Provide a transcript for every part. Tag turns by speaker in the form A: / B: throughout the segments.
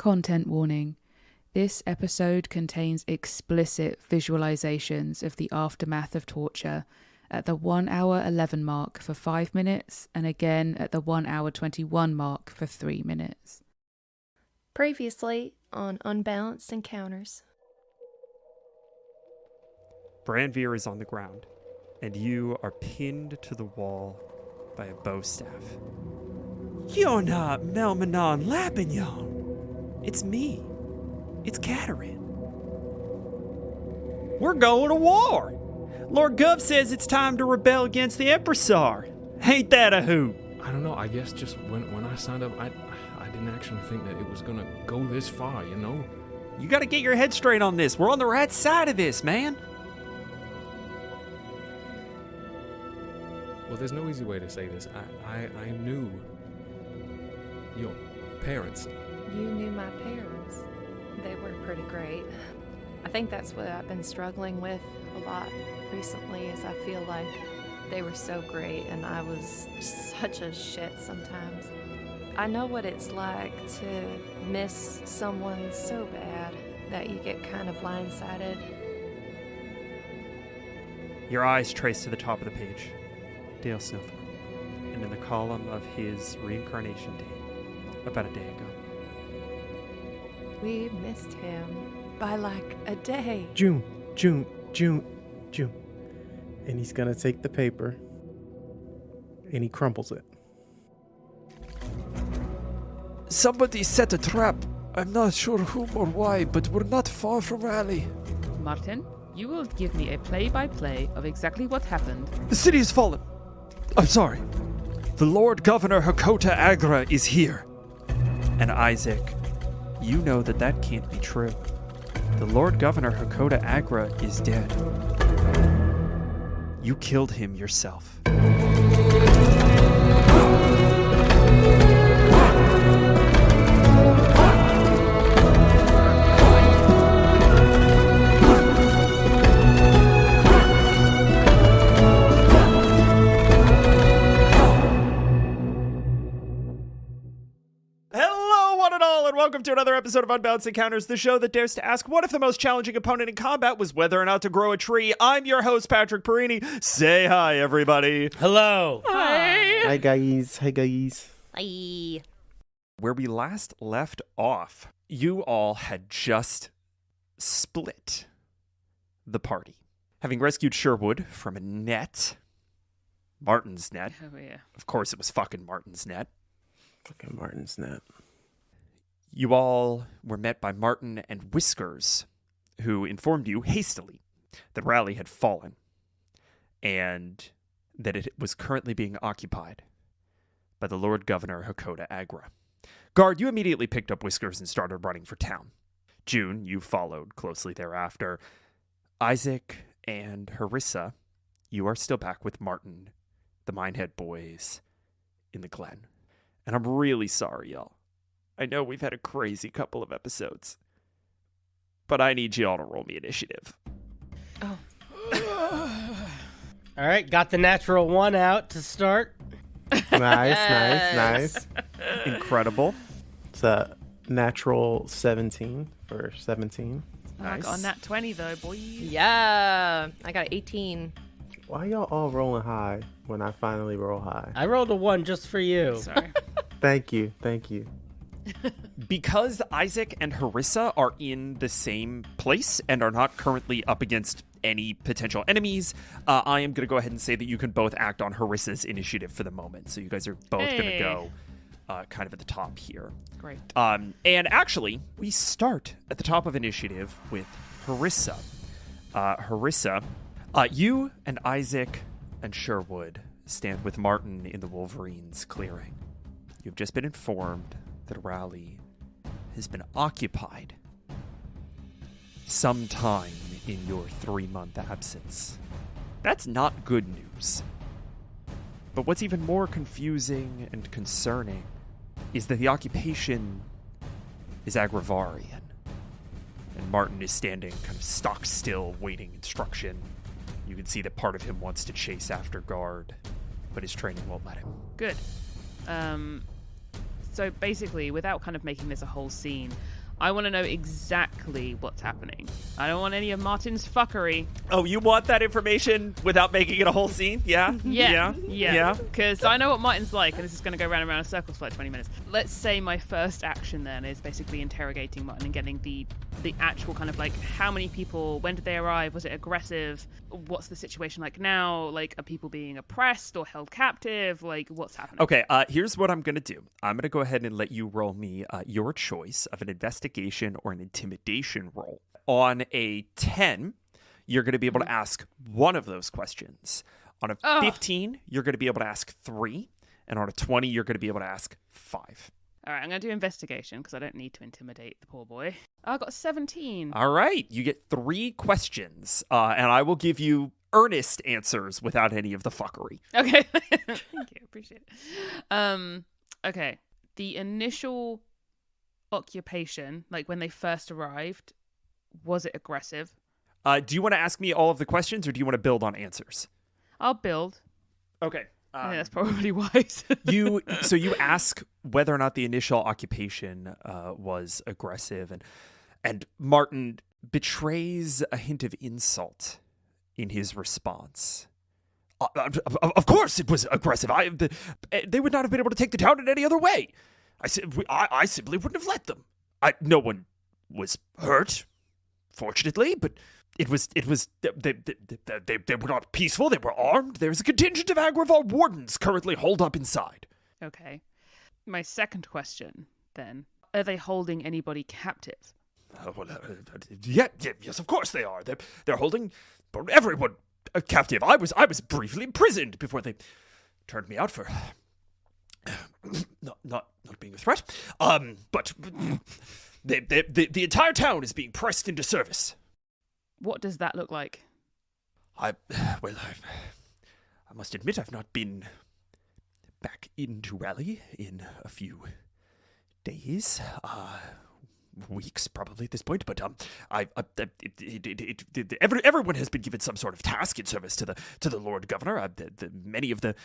A: Content warning. This episode contains explicit visualizations of the aftermath of torture at the 1 hour 11 mark for 5 minutes and again at the 1 hour 21 mark for 3 minutes.
B: Previously on Unbalanced Encounters.
C: Branvir is on the ground, and you are pinned to the wall by a bow staff.
D: You're not Melmanon Lapignon. It's me. It's Catarin. We're going to war. Lord Gov says it's time to rebel against the Empressar. Ain't that a hoot?
E: I don't know. I guess just when I signed up, I didn't actually think that it was going to go this far, you know?
D: You got to get your head straight on this. We're on the right side of this, man.
E: Well, there's no easy way to say this. I knew your parents.
B: You knew my parents. They were pretty great. I think that's what I've been struggling with a lot recently, is I feel like they were so great and I was such a shit sometimes. I know what it's like to miss someone so bad that you get kind of blindsided.
C: Your eyes trace to the top of the page. Dale Snowthorn. And in the column of his reincarnation date, about a day ago.
B: We missed him by like a day.
F: June. And he's gonna take the paper and he crumples it.
D: Somebody set a trap. I'm not sure whom or why, but we're not far from Rallied.
A: Martin, you will give me a play-by-play of exactly what happened.
D: The city has fallen. I'm sorry.
C: The Lord Governor Hakota Agra is here. And Isaac, you know that can't be true. The Lord Governor Hakota Agra is dead. You killed him yourself.
D: Welcome to another episode of Unbalanced Encounters, the show that dares to ask, what if the most challenging opponent in combat was whether or not to grow a tree? I'm your host, Patrick Perini. Say hi, everybody.
G: Hello.
A: Hi.
F: Hi, guys.
B: Bye.
C: Where we last left off, you all had just split the party. Having rescued Sherwood from a net, Martin's net.
A: Oh, yeah.
C: Of course, it was fucking Martin's net.
F: Fucking Martin's net.
C: You all were met by Martin and Whiskers, who informed you hastily that Rallied had fallen and that it was currently being occupied by the Lord Governor Hakota Agra. Guard, you immediately picked up Whiskers and started running for town. June, you followed closely thereafter. Isaac and Harissa, you are still back with Martin, the Minehead boys, in the Glen. And I'm really sorry, y'all. I know we've had a crazy couple of episodes, but I need y'all to roll me initiative.
B: Oh.
G: All right, got the natural one out to start.
F: Nice.
C: Incredible.
F: It's a natural 17 for 17.
A: I got a nat 20 though, boy.
B: Yeah. I got 18.
F: Why y'all all rolling high when I finally roll high?
G: I rolled a 1 just for you.
A: Sorry.
F: Thank you.
C: Because Isaac and Harissa are in the same place and are not currently up against any potential enemies, I am going to go ahead and say that you can both act on Harissa's initiative for the moment. So you guys are both going to go kind of at the top here.
A: Great.
C: And actually, we start at the top of initiative with Harissa. Harissa, you and Isaac and Sherwood stand with Martin in the Wolverines' clearing. You've just been informed that Rallied has been occupied sometime in your 3-month absence. That's not good news. But what's even more confusing and concerning is that the occupation is Agravarian. And Martin is standing kind of stock still, waiting instruction. You can see that part of him wants to chase after Guard, but his training won't let him.
A: Good. So basically, without kind of making this a whole scene, I want to know exactly what's happening. I don't want any of Martin's fuckery.
C: Oh, you want that information without making it a whole scene? Yeah?
A: Yeah. Because I know what Martin's like, and this is going to go round and round in circles for like 20 minutes. Let's say my first action then is basically interrogating Martin and getting the actual kind of like, how many people, when did they arrive, was it aggressive, what's the situation like now, like, are people being oppressed or held captive, like, what's happening?
C: Okay, here's what I'm going to do. I'm going to go ahead and let you roll me your choice of an investigation or an intimidation roll. On a 10, you're going to be able to ask one of those questions. On a 15, you're going to be able to ask 3. And on a 20, you're going to be able to ask 5.
A: All right, I'm going to do investigation because I don't need to intimidate the poor boy. I got 17.
C: All right, you get 3 questions, and I will give you earnest answers without any of the fuckery.
A: Okay, thank you, appreciate it. Okay, the initial occupation, like when they first arrived, was it aggressive?
C: Do you want to ask me all of the questions, or do you want to build on answers?
A: I'll build.
C: Okay.
A: I think that's probably wise.
C: You ask whether or not the initial occupation was aggressive, and Martin betrays a hint of insult in his response. Of course it was aggressive. They would not have been able to take the town in any other way. I simply wouldn't have let them. No one was hurt, fortunately, but they were not peaceful. They were armed. There's a contingent of Agravar wardens currently holed up inside.
A: Okay. My second question, then. Are they holding anybody captive?
C: Yes, of course they are. They're holding everyone captive. I was briefly imprisoned before they turned me out for not being a threat. But the entire town is being pressed into service.
A: What does that look like?
C: I must admit I've not been back into Rally in a few days, weeks probably at this point. But everyone has been given some sort of task in service to the Lord Governor. Many of the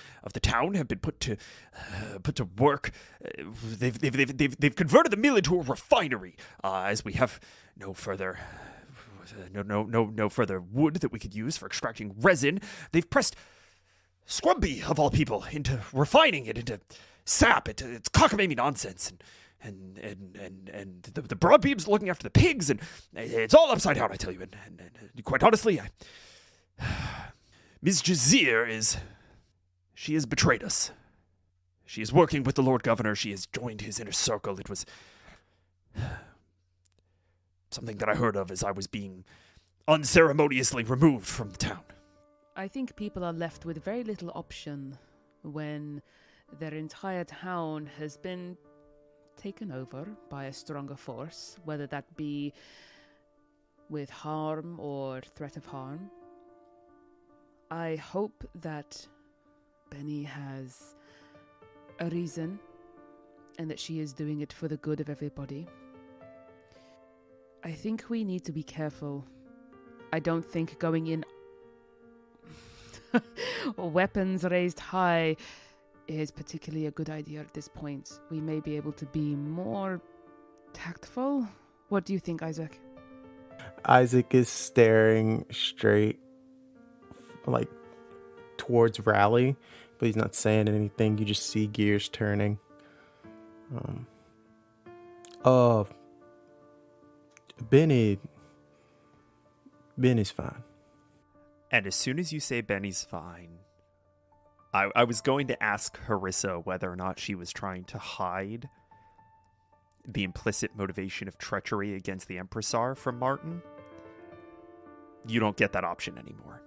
C: town have been put to work. They've converted the mill into a refinery, as we have no further wood that we could use for extracting resin. They've pressed Scrumpy, of all people, into refining it into sap. It's cockamamie nonsense, and the Broadbeam's looking after the pigs, and it's all upside down, I tell you. And quite honestly, Ms. Jazir she has betrayed us. She is working with the Lord Governor. She has joined his inner circle. It was something that I heard of as I was being unceremoniously removed from the town.
A: I think people are left with very little option when their entire town has been taken over by a stronger force, whether that be with harm or threat of harm. I hope that Benny has a reason and that she is doing it for the good of everybody. I think we need to be careful. I don't think going in weapons raised high is particularly a good idea at this point. We may be able to be more tactful. What do you think, Isaac?
F: Isaac is staring straight, like, towards Rally, but he's not saying anything. You just see gears turning. Benny's fine.
C: And as soon as you say Benny's fine, I was going to ask Harissa whether or not she was trying to hide the implicit motivation of treachery against the Empressar from Martin. You don't get that option anymore.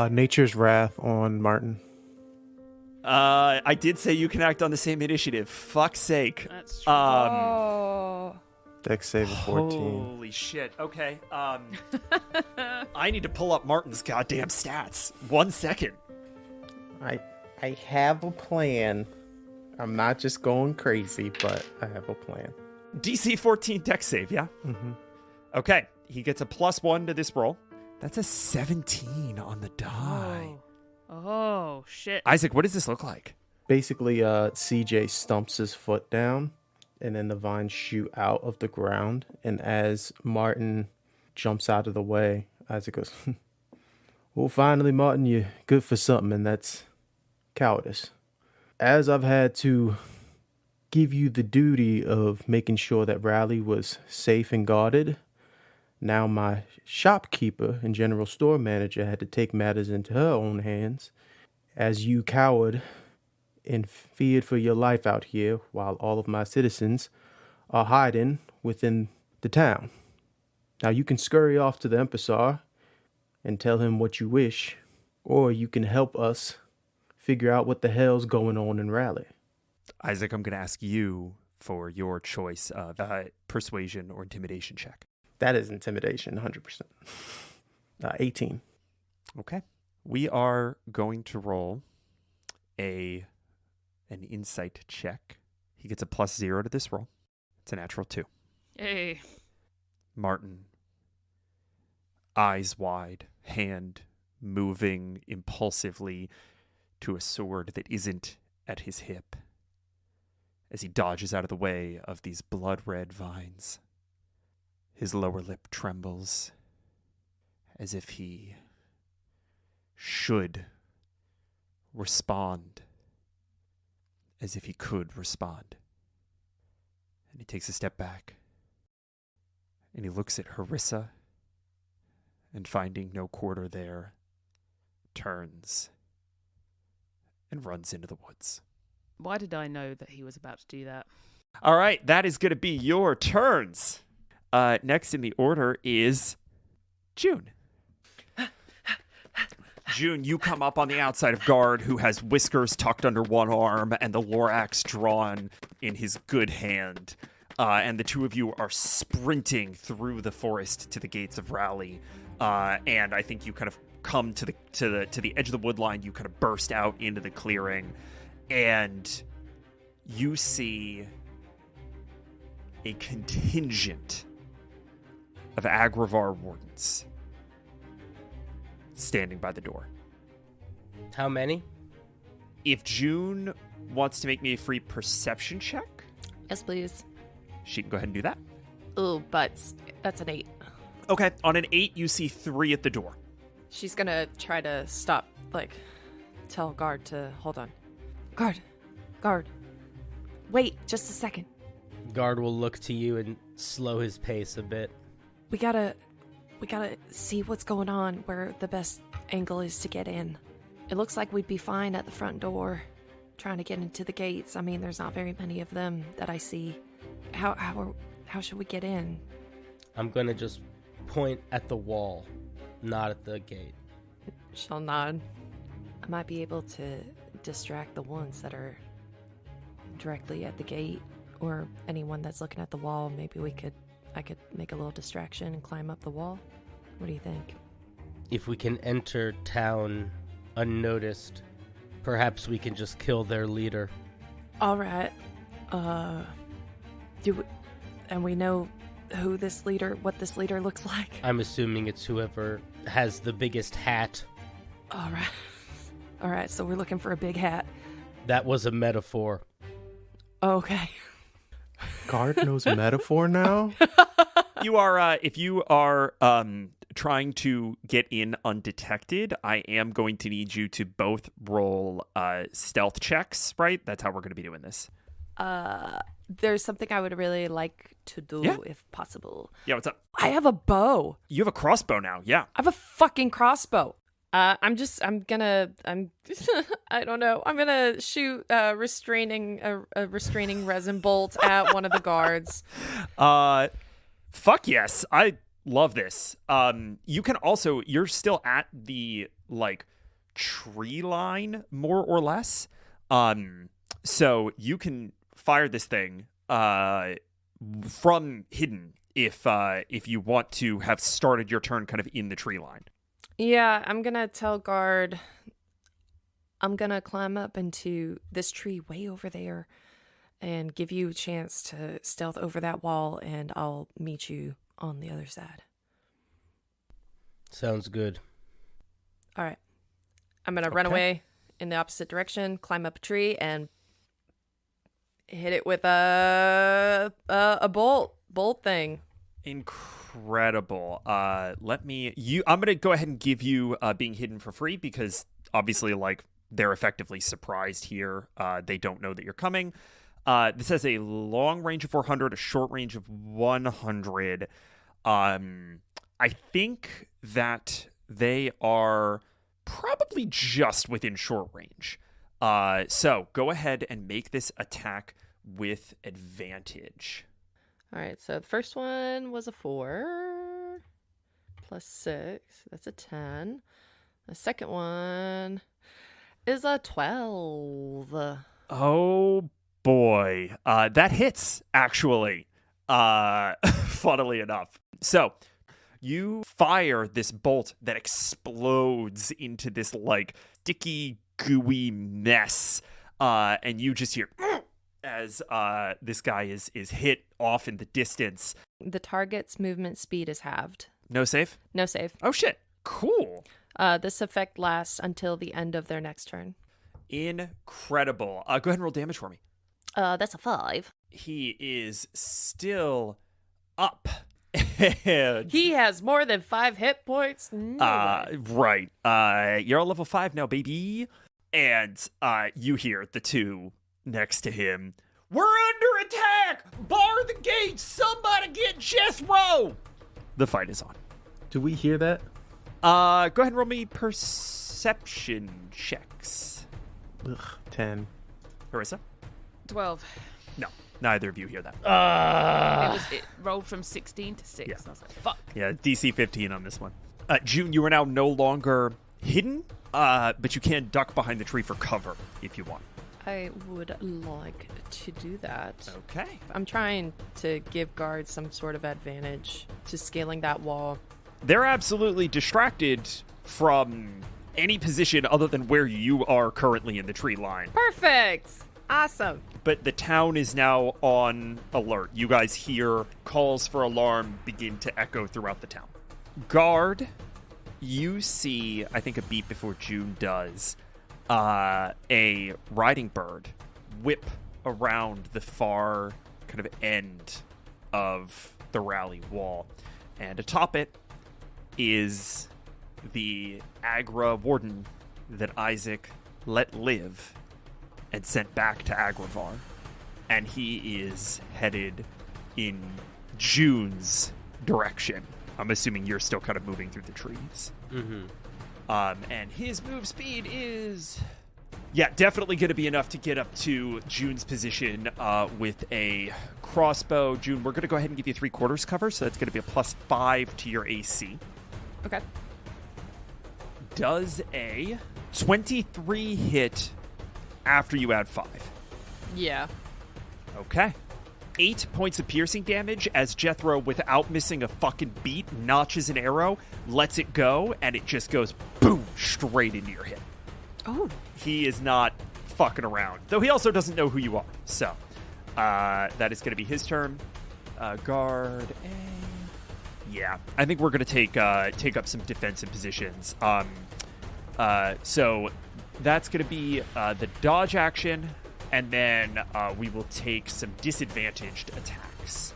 F: Nature's wrath on Martin.
C: I did say you can act on the same initiative. Fuck's sake.
A: That's true.
F: Dex save of 14.
C: Holy shit. Okay. I need to pull up Martin's goddamn stats. 1 second.
F: I have a plan. I'm not just going crazy, but I have a plan.
C: DC 14 dex save, yeah?
F: Mm-hmm.
C: Okay. He gets a +1 to this roll. That's a 17 on the die.
A: Oh, shit.
C: Isaac, what does this look like?
F: Basically, CJ stumps his foot down, and then the vines shoot out of the ground. And as Martin jumps out of the way, Isaac goes, well, finally, Martin, you're good for something, and that's cowardice. As I've had to give you the duty of making sure that Rallied was safe and guarded, now my shopkeeper and general store manager had to take matters into her own hands, as you cowered and feared for your life out here while all of my citizens are hiding within the town. Now you can scurry off to the Emperor and tell him what you wish, or you can help us figure out what the hell's going on in Raleigh.
C: Isaac, I'm going to ask you for your choice of persuasion or intimidation check.
F: That is intimidation, 100%. 18.
C: Okay. We are going to roll an insight check. He gets a +0 to this roll. It's a natural 2.
A: Hey.
C: Martin, eyes wide, hand moving impulsively to a sword that isn't at his hip, as he dodges out of the way of these blood-red vines. His lower lip trembles, as if he should respond, as if he could respond. And he takes a step back, and he looks at Harissa, and finding no quarter there, turns and runs into the woods.
A: Why did I know that he was about to do that?
C: All right, that is going to be your turns. Next in the order is June. June, you come up on the outside of Guard, who has whiskers tucked under one arm and the Lorax drawn in his good hand. And the two of you are sprinting through the forest to the gates of Raleigh. And I think you kind of come to the edge of the wood line. You kind of burst out into the clearing, and you see a contingent of Agravar wardens standing by the door.
G: How many?
C: If June wants to make me a free perception check,
B: Yes, please.
C: she can go ahead and do that.
B: Ooh, butts. That's an 8.
C: Okay, on an 8, you see 3 at the door.
B: She's gonna try to stop, tell Guard to hold on. Guard. Wait, just a second.
G: Guard will look to you and slow his pace a bit.
B: We gotta see what's going on, where the best angle is to get in. It looks like we'd be fine at the front door, trying to get into the gates. I mean, there's not very many of them that I see. How should we get in?
G: I'm gonna just point at the wall, not at the gate.
B: She'll nod. I might be able to distract the ones that are directly at the gate, or anyone that's looking at the wall. Maybe I could make a little distraction and climb up the wall. What do you think?
G: If we can enter town unnoticed, perhaps we can just kill their leader.
B: All right. And we know what this leader looks like?
G: I'm assuming it's whoever has the biggest hat.
B: All right, so we're looking for a big hat.
G: That was a metaphor.
B: Okay.
F: Guard knows metaphor now?
C: You are, if you are trying to get in undetected, I am going to need you to both roll stealth checks, right? That's how we're going to be doing this.
B: There's something I would really like to do,
C: Yeah.
B: if possible.
C: Yeah, what's up?
B: I have a bow.
C: You have a crossbow now, yeah.
B: I have a fucking crossbow. I don't know. I'm gonna shoot a restraining resin bolt at one of the guards.
C: Fuck yes. I love this. You can also, you're still at the, tree line, more or less. So you can fire this thing from hidden if you want to have started your turn kind of in the tree line.
B: Yeah, I'm gonna tell Guard I'm gonna climb up into this tree way over there and give you a chance to stealth over that wall, and I'll meet you on the other side.
G: Sounds good.
B: All right. I'm gonna run away in the opposite direction, climb up a tree, and hit it with a bolt thing.
C: Incredible. I'm gonna go ahead and give you being hidden for free because obviously, like, they're effectively surprised here. They don't know that you're coming. This has a long range of 400, a short range of 100. I think that they are probably just within short range. So go ahead and make this attack with advantage.
B: All right, so the first one was a 4 plus 6. That's a 10. The second one is a 12.
C: Oh, boy. That hits, actually, funnily enough. So you fire this bolt that explodes into this, like, sticky, gooey mess, and you just hear as this guy is hit off in the distance.
B: The target's movement speed is halved.
C: No save?
B: No save.
C: Oh, shit. Cool.
B: This effect lasts until the end of their next turn.
C: Incredible. Go ahead and roll damage for me.
B: That's a 5.
C: He is still up. And,
B: He has more than 5 hit points. No way.
C: right. You're on level 5 now, baby. And you hear the two next to him. We're under attack! Bar the gates! Somebody get Jethro! The fight is on.
F: Do we hear that?
C: Go ahead and roll me perception checks.
F: Ugh, 10.
C: Harissa?
A: 12.
C: No, neither of you hear that.
A: It rolled from 16 to 6.
C: Yeah.
A: And I was like, fuck.
C: Yeah, DC 15 on this one. June, you are now no longer hidden, but you can duck behind the tree for cover if you want.
B: I would like to do that.
C: Okay.
B: I'm trying to give guards some sort of advantage to scaling that wall.
C: They're absolutely distracted from any position other than where you are currently in the tree line.
B: Perfect! Awesome.
C: But the town is now on alert. You guys hear calls for alarm begin to echo throughout the town. Guard, you see, I think a beat before June does, a riding bird whip around the far kind of end of the rally wall. And atop it is the Agra warden that Isaac let live and sent back to Agravar. And he is headed in June's direction. I'm assuming you're still kind of moving through the trees.
G: Mm-hmm.
C: And his move speed is, definitely going to be enough to get up to June's position with a crossbow. June, we're going to go ahead and give you 3/4 cover, so that's going to be a +5 to your AC.
B: Okay.
C: Does a 23 hit after you add 5?
B: Yeah.
C: Okay. 8 points of piercing damage as Jethro, without missing a fucking beat, notches an arrow, lets it go, and it just goes boom straight into your hip.
B: Oh.
C: He is not fucking around, though he also doesn't know who you are. So that is going to be his turn. Guard A. Yeah, I think we're going to take up some defensive positions. So that's going to be the dodge action. And then we will take some disadvantaged attacks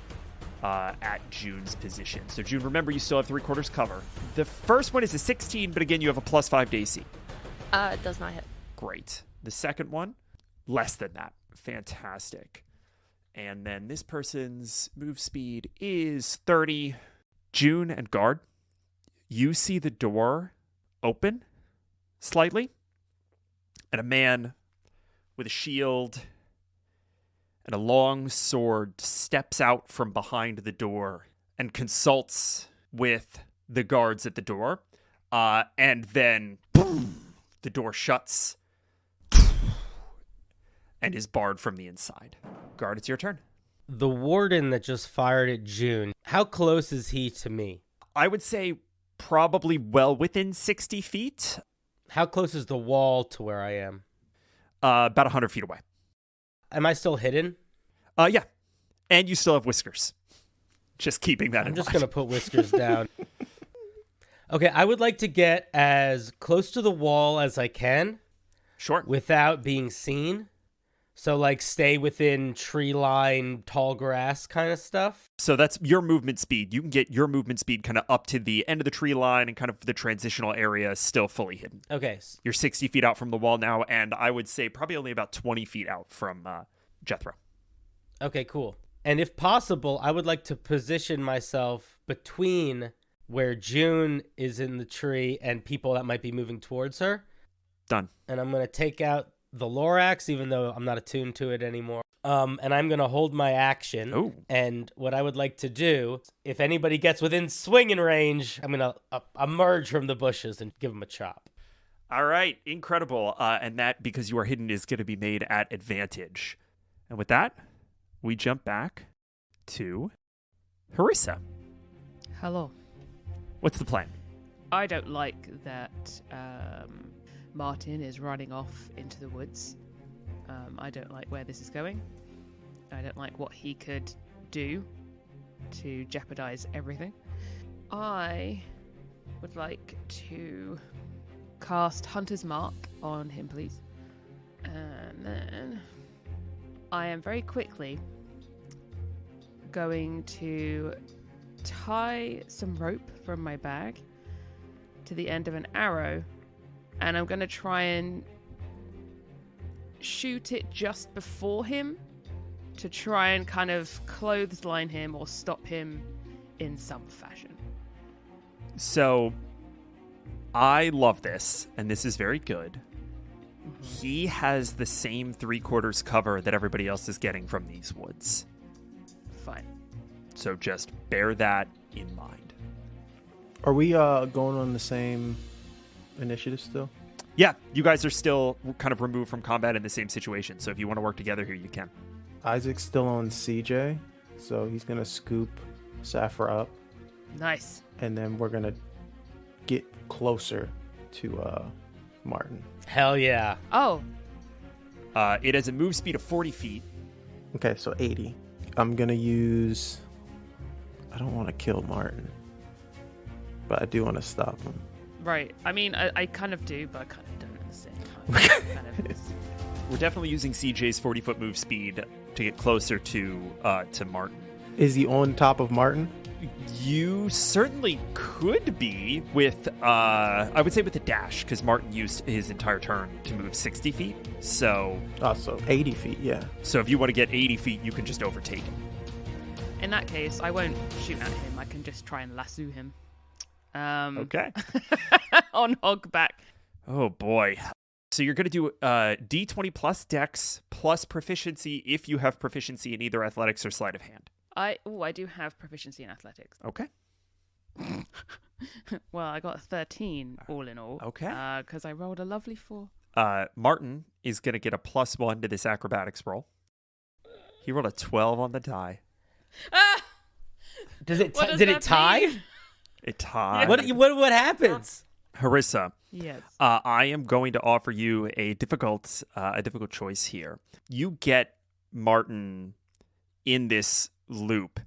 C: at June's position. So, June, remember, you still have 3/4 cover. The first one is a 16, but again, you have a +5 to AC.
B: It does not hit.
C: Great. The second one, less than that. Fantastic. And then this person's move speed is 30. June and Guard, you see the door open slightly, and a man with a shield and a long sword steps out from behind the door and consults with the guards at the door. And then boom, the door shuts and is barred from the inside. Guard, it's your turn.
G: The warden that just fired at June, how close is he to me?
C: I would say probably well within 60 feet.
G: How close is the wall to where I am?
C: About 100 feet away.
G: Am I still hidden?
C: Yeah. And you still have whiskers. Just keeping that in
G: I'm just
C: mind.
G: going to put whiskers down. Okay, I would like to get as close to the wall as I can.
C: Sure.
G: without being seen. So, like, stay within tree line, tall grass kind of stuff.
C: So that's your movement speed. You can get your movement speed kind of up to the end of the tree line and kind of the transitional area still fully hidden.
G: Okay.
C: You're 60 feet out from the wall now, and I would say probably only about 20 feet out from Jethro.
G: Okay, cool. And if possible, I would like to position myself between where June is in the tree and people that might be moving towards her.
C: Done.
G: And I'm going to take out the Lorax, even though I'm not attuned to it anymore. And I'm going to hold my action.
C: Oh.
G: And what I would like to do, if anybody gets within swinging range, I'm going to emerge from the bushes and give them a chop.
C: All right. Incredible. And that, because you are hidden, is going to be made at advantage. And with that, we jump back to Harissa.
A: Hello.
C: What's the plan?
A: I don't like that Martin is running off into the woods. I don't like where this is going. I don't like what he could do to jeopardize everything. I would like to cast Hunter's Mark on him, please. And then I am very quickly going to tie some rope from my bag to the end of an arrow, and I'm going to try and shoot it just before him to try and kind of clothesline him or stop him in some fashion.
C: So I love this, and this is very good. He has the same 3/4 cover that everybody else is getting from these woods.
A: Fine.
C: So just bear that in mind.
F: Are we going on the same initiative still?
C: Yeah, you guys are still kind of removed from combat in the same situation. So if you want to work together here, you can.
F: Isaac's still on CJ, so he's going to scoop Saphira up,
A: Nice.
F: and then we're going to get closer to Martin.
G: Hell yeah.
A: Oh,
C: It has a move speed of 40 feet.
F: Okay, so 80. I'm going to use... I don't want to kill Martin, but I do want to stop him.
A: right. I mean, I kind of do, but I kind of don't at the same time. Kind of
C: We're definitely using CJ's 40-foot move speed to get closer to Martin.
F: Is he on top of Martin?
C: You certainly could be with, I would say with a dash, because Martin used his entire turn to move 60 feet. So,
F: Oh, so 80 feet, yeah.
C: so if you want to get 80 feet, you can just overtake him.
A: In that case, I won't shoot at him. I can just try and lasso him.
C: Okay.
A: On hogback.
C: Oh, boy. So you're going to do D20 plus dex plus proficiency if you have proficiency in either athletics or sleight of hand.
A: I do have proficiency in athletics.
C: Okay.
A: Well, I got a 13 all in all.
C: Okay.
A: Because I rolled a lovely 4.
C: Martin is going to get a +1 to this acrobatics roll. He rolled a 12 on the die.
A: Ah!
G: Does it
A: What does
G: did
A: that
G: it tie?
A: mean?
C: It tied.
G: What happens?
C: Harissa,
A: Yes.
C: I am going to offer you a difficult choice here. You get Martin in this loop.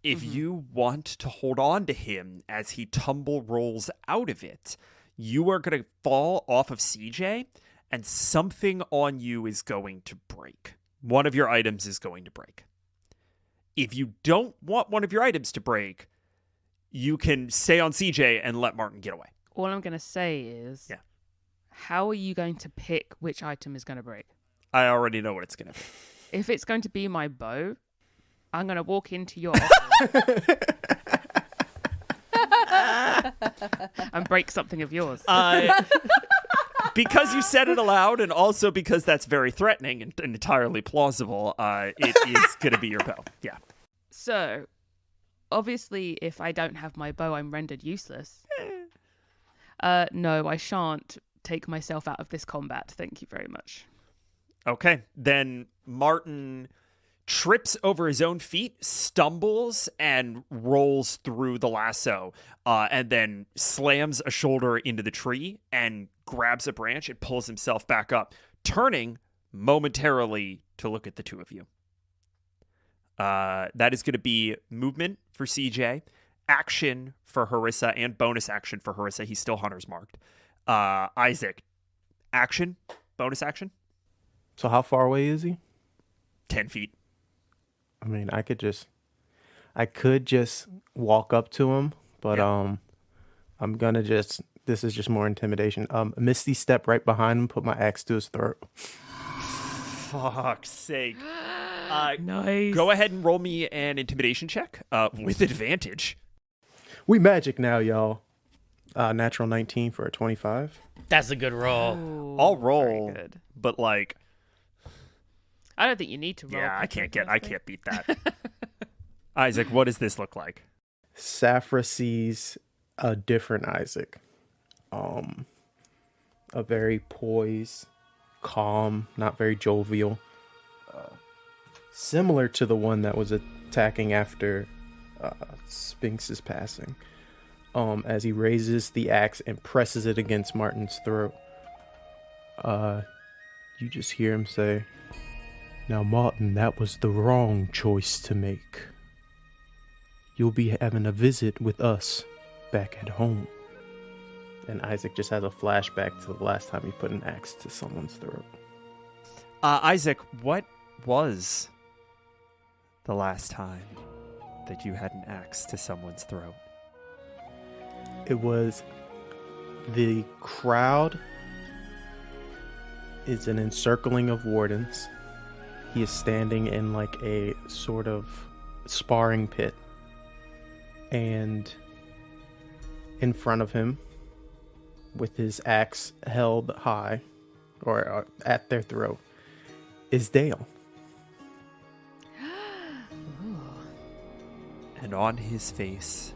C: If you want to hold on to him as he tumble rolls out of it, you are going to fall off of CJ, and something on you is going to break. One of your items is going to break. If you don't want one of your items to break, you can stay on CJ and let Martin get away.
A: All I'm going to say is,
C: Yeah.
A: How are you going to pick which item is going to break?
C: I already know what it's going to be.
A: If it's going to be my bow, I'm going to walk into your office and break something of yours.
C: Because you said it aloud, and also because that's very threatening and entirely plausible, it is going to be your bow. Yeah.
A: So, obviously, if I don't have my bow, I'm rendered useless. No, I shan't take myself out of this combat. Thank you very much.
C: Okay. Then Martin trips over his own feet, stumbles, and rolls through the lasso, and then slams a shoulder into the tree and grabs a branch and pulls himself back up, turning momentarily to look at the two of you. That is going to be movement for CJ, action for Harissa, and bonus action for Harissa. He's still Hunter's marked. Isaac, action bonus action.
F: So how far away is he?
C: 10 feet.
F: I mean, I could just walk up to him, but I'm gonna this is just more intimidation. Misty step right behind him, put my axe to his throat.
C: Fuck's sake.
A: Nice.
C: Go ahead and roll me an intimidation check with advantage.
F: We magic now, y'all. Natural 19 for a 25.
G: That's a good roll.
A: Ooh,
C: I'll
A: very
C: roll,
A: good.
C: but like,
A: I don't think you need to roll.
C: yeah, I can't beat that. Isaac, what does this look like?
F: Saphra sees a different Isaac. A very poised, calm, not very jovial. Similar to the one that was attacking after Sphinx's passing. As he raises the axe and presses it against Martin's throat. You just hear him say, "Now, Martin, that was the wrong choice to make. You'll be having a visit with us back at home." And Isaac just has a flashback to the last time he put an axe to someone's throat.
C: Isaac, what was the last time that you had an axe to someone's throat?
F: It was the crowd is an encircling of wardens. He is standing in like a sort of sparring pit. And in front of him, with his axe held high, or at their throat, is Dale.
C: And on his face,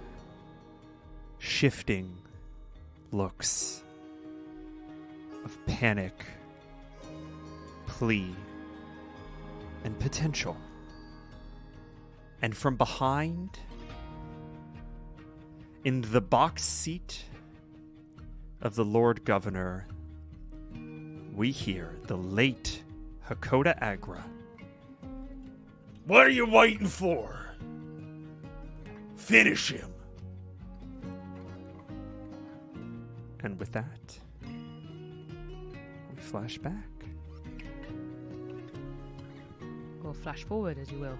C: shifting looks of panic, plea, and potential. And from behind, in the box seat of the Lord Governor, we hear the late Hakota Agra.
H: What are you waiting for? Finish him.
C: And with that, we flash back.
A: Or flash forward, as you will.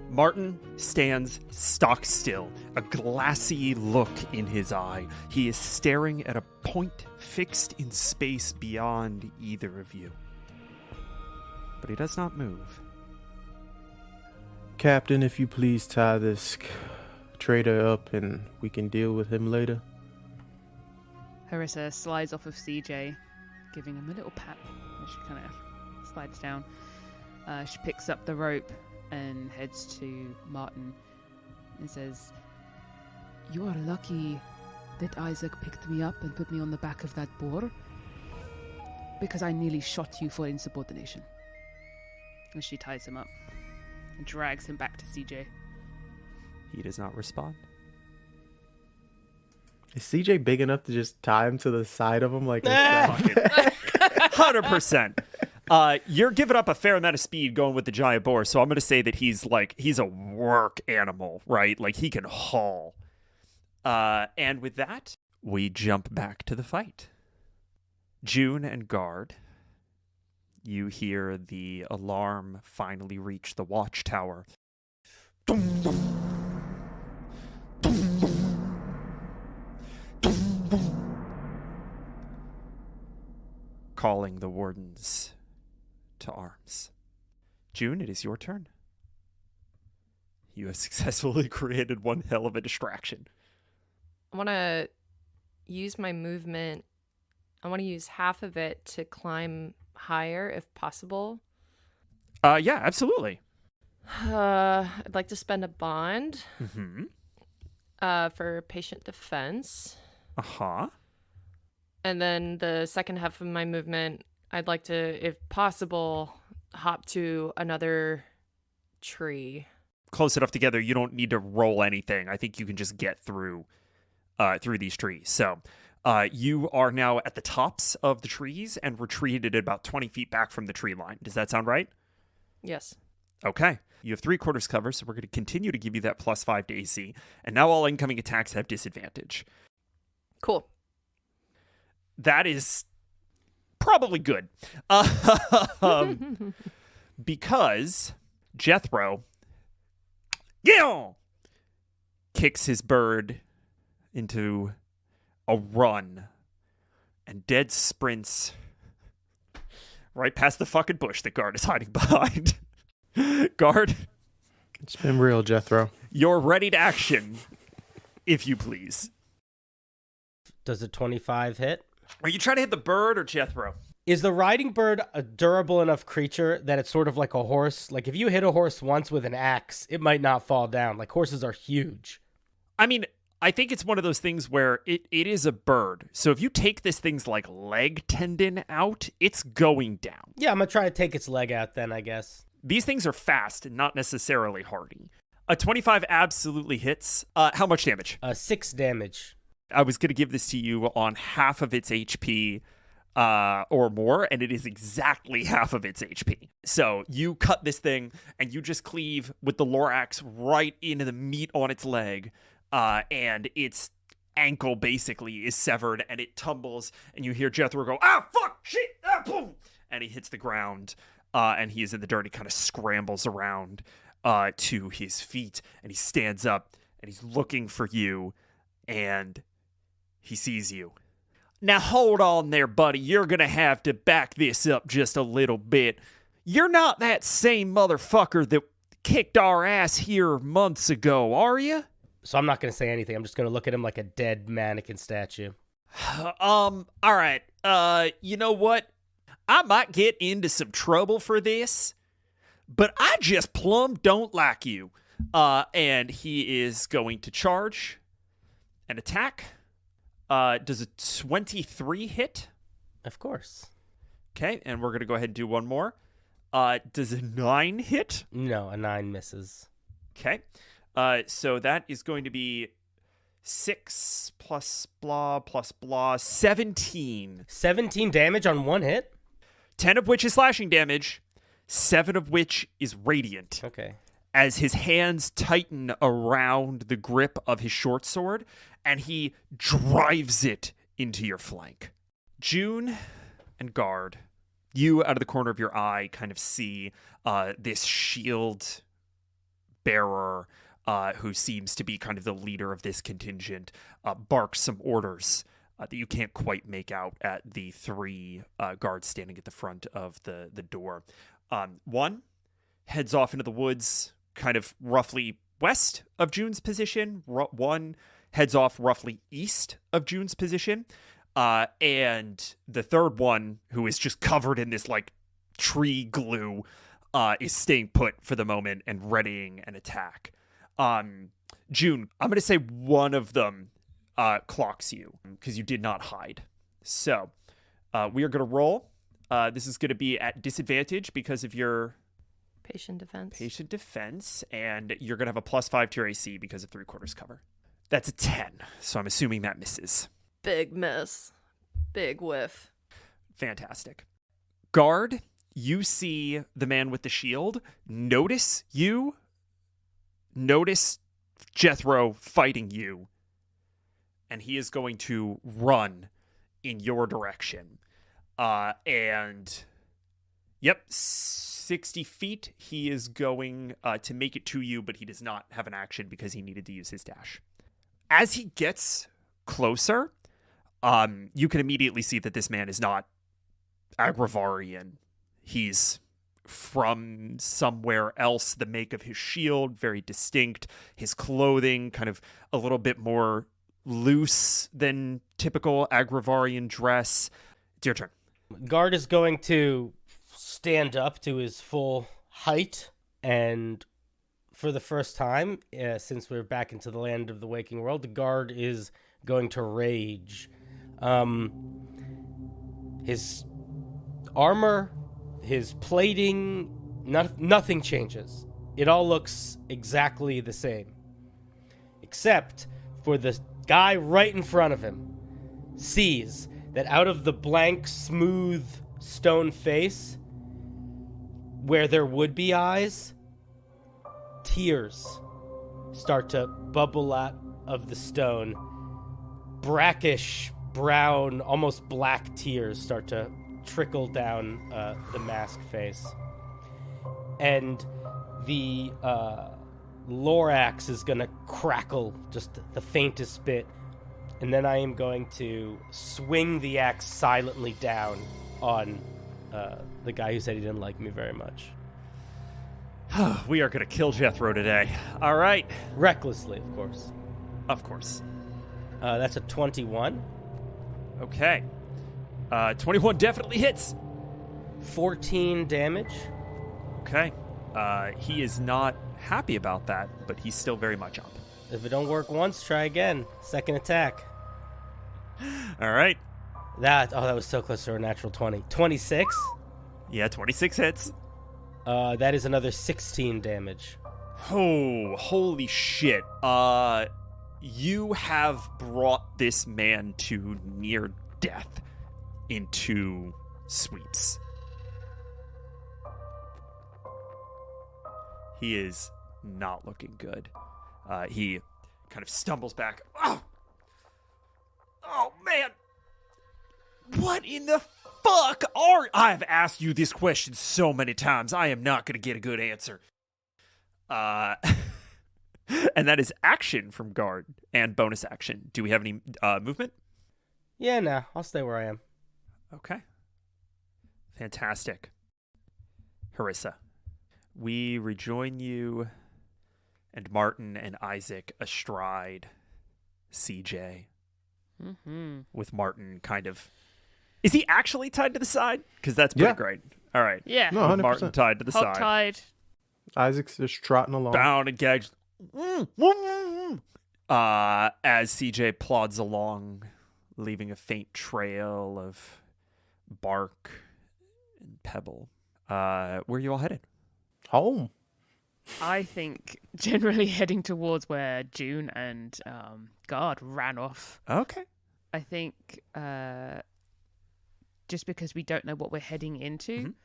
C: Martin stands stock still, a glassy look in his eye. He is staring at a point fixed in space beyond either of you. But he does not move.
F: Captain, if you please tie this traitor up and we can deal with him later.
A: Harissa slides off of CJ, giving him a little pat as she kind of slides down. She picks up the rope and heads to Martin and says, "You are lucky that Isaac picked me up and put me on the back of that boar, because I nearly shot you for insubordination." And she ties him up and drags him back to CJ.
C: He does not respond.
F: Is CJ big enough to just tie him to the side of him like
C: Fucking 100%. You're giving up a fair amount of speed going with the giant boar, so I'm going to say that he's a work animal, right? Like, he can haul. And with that, we jump back to the fight. June and Guard, you hear the alarm finally reach the watchtower. Dum, dum. Dum, dum. Dum, dum. Calling the wardens to arms. June, it is your turn. You have successfully created one hell of a distraction.
B: I want to use my movement. I want to use half of it to climb higher if possible.
C: Yeah, absolutely.
B: I'd like to spend a bond
C: Mm-hmm.
B: for patient defense.
C: Uh-huh.
B: And then the second half of my movement, I'd like to, if possible, hop to another tree.
C: Close enough together, you don't need to roll anything. I think you can just get through these trees. So you are now at the tops of the trees and retreated about 20 feet back from the tree line. Does that sound right?
B: Yes.
C: Okay. You have 3/4 cover, so we're going to continue to give you that +5 to AC. And now all incoming attacks have disadvantage.
B: Cool.
C: That is probably good. Because Jethro kicks his bird into a run and dead sprints right past the fucking bush that Guard is hiding behind. Guard,
F: It's been real, Jethro.
C: you're ready to action, if you please.
G: Does a 25 hit?
C: Are you trying to hit the bird or Jethro?
G: Is the riding bird a durable enough creature that it's sort of like a horse? Like if you hit a horse once with an axe, it might not fall down. Like horses are huge.
C: I mean, I think it's one of those things where it is a bird. So if you take this thing's like leg tendon out, it's going down.
G: Yeah, I'm going to try to take its leg out then, I guess.
C: These things are fast, not necessarily hardy. A 25 absolutely hits. How much damage?
G: 6 damage.
C: I was going to give this to you on half of its HP or more, and it is exactly half of its HP. So you cut this thing, and you just cleave with the Lorax right into the meat on its leg, and its ankle basically is severed, and it tumbles, and you hear Jethro go, "Ah, fuck, shit, ah, boom!" And he hits the ground, and he is in the dirt. He kind of scrambles around to his feet, and he stands up, and he's looking for you, and he sees you. Now hold on there, buddy. You're going to have to back this up just a little bit. You're not that same motherfucker that kicked our ass here months ago, are you?
G: So I'm not going to say anything. I'm just going to look at him like a dead mannequin statue.
C: All right. You know what? I might get into some trouble for this, but I just plumb don't like you. And he is going to charge and attack. Does a 23 hit?
G: Of course.
C: Okay, and we're going to go ahead and do one more. Does a 9 hit?
G: No, a 9 misses.
C: Okay. So that is going to be 6 plus blah, 17.
G: 17 damage on 1 hit?
C: 10 of which is slashing damage, 7 of which is radiant.
G: Okay.
C: As his hands tighten around the grip of his short sword, and he drives it into your flank. June and Guard, you out of the corner of your eye kind of see this shield bearer who seems to be kind of the leader of this contingent bark some orders that you can't quite make out at the 3 guards standing at the front of the door. One heads off into the woods, kind of roughly west of June's position. One heads off roughly east of June's position. And the third one, who is just covered in this like tree glue, is staying put for the moment and readying an attack. June, I'm going to say one of them clocks you because you did not hide. So we are going to roll. This is going to be at disadvantage because of your
B: Patient
C: defense, and you're going to have a +5 to your AC because of 3/4 cover. That's a 10, so I'm assuming that misses.
B: Big miss. Big whiff.
C: Fantastic. Guard, you see the man with the shield. Notice Jethro fighting you, and he is going to run in your direction. And yep, 60 feet. He is going to make it to you, but he does not have an action because he needed to use his dash. As he gets closer, you can immediately see that this man is not Agravarian. He's from somewhere else. The make of his shield, very distinct. His clothing, kind of a little bit more loose than typical Agravarian dress. It's your turn.
G: Guard is going to stand up to his full height, and for the first time, since we're back into the land of the waking world, the Guard is going to rage. His armor, his plating, nothing changes. It all looks exactly the same. Except for the guy right in front of him sees that out of the blank, smooth stone face, where there would be eyes, tears start to bubble out of the stone. Brackish, brown, almost black tears start to trickle down the masked face. And the Lorax is going to crackle just the faintest bit. And then I am going to swing the axe silently down on the guy who said he didn't like me very much.
C: We are going to kill Jethro today. All right.
G: Recklessly, of course.
C: Of course.
G: That's a 21.
C: Okay. 21 definitely hits.
G: 14 damage.
C: Okay. He is not happy about that, but he's still very much up.
G: If it don't work once, try again. Second attack.
C: All right.
G: That was so close to a natural 20. 26.
C: Yeah, 26 hits.
G: That is another 16 damage.
C: Oh, holy shit. You have brought this man to near death in 2 sweeps. He is not looking good. He kind of stumbles back. Oh, man. What in the fuck are... I've asked you this question so many times. I am not going to get a good answer. And that is action from guard and bonus action. Do we have any movement?
G: Yeah, nah. I'll stay where I am.
C: Okay. Fantastic. Harissa, we rejoin you and Martin and Isaac astride CJ.
A: Mm-hmm.
C: With Martin kind of... Is he actually tied to the side? Because that's pretty great. All right.
A: Yeah.
F: No,
C: With
F: 100%.
C: Martin tied to the
A: Hog
C: side.
A: tied.
F: Isaac's just trotting along.
C: Bound and gagged. As CJ plods along, leaving a faint trail of bark and pebble. Where are you all headed?
F: Home.
A: I think generally heading towards where June and Guard ran off.
C: Okay.
A: I think just because we don't know what we're heading into,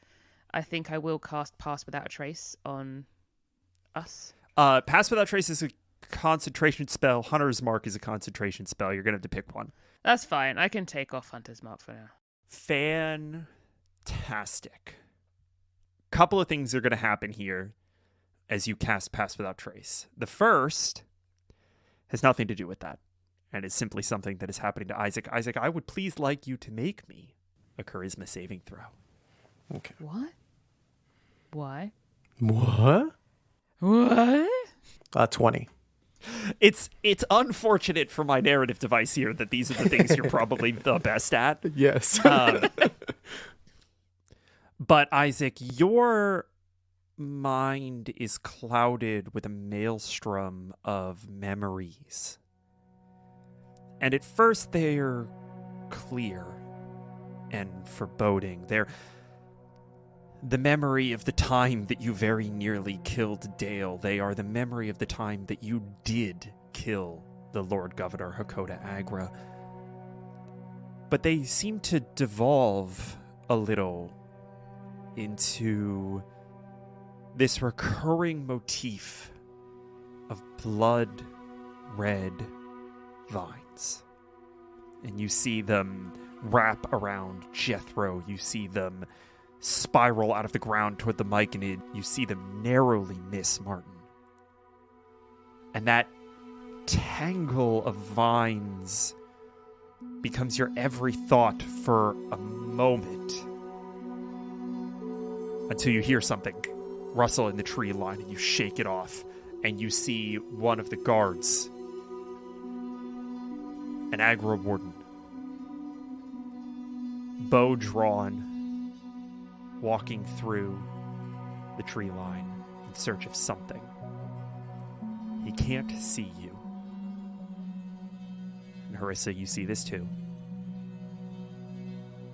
A: I think I will cast Pass Without a Trace on us.
C: Pass Without Trace is a concentration spell. Hunter's Mark is a concentration spell. You're going to have to pick one.
A: That's fine. I can take off Hunter's Mark for now.
C: Fantastic. Couple of things are going to happen here as you cast Pass Without Trace. The first has nothing to do with that, and is simply something that is happening to Isaac. Isaac, I would please like you to make me a charisma saving throw.
F: Okay.
A: What? Why?
F: What?
A: What?
F: 20.
C: It's unfortunate for my narrative device here that these are the things you're probably the best at.
F: Yes.
C: But Isaac, your mind is clouded with a maelstrom of memories. And at first they're clear and foreboding. They're the memory of the time that you very nearly killed Dale. They are the memory of the time that you did kill the Lord Governor Hakota Agra. But they seem to devolve a little into this recurring motif of blood-red vines. And you see them wrap around Jethro. You see them spiral out of the ground toward the Myconid. You see them narrowly miss Martin. And that tangle of vines becomes your every thought for a moment. Until you hear something rustle in the tree line and you shake it off. And you see one of the guards, an Agra warden, bow drawn, walking through the tree line in search of something. He can't see you. And Harissa, you see this too.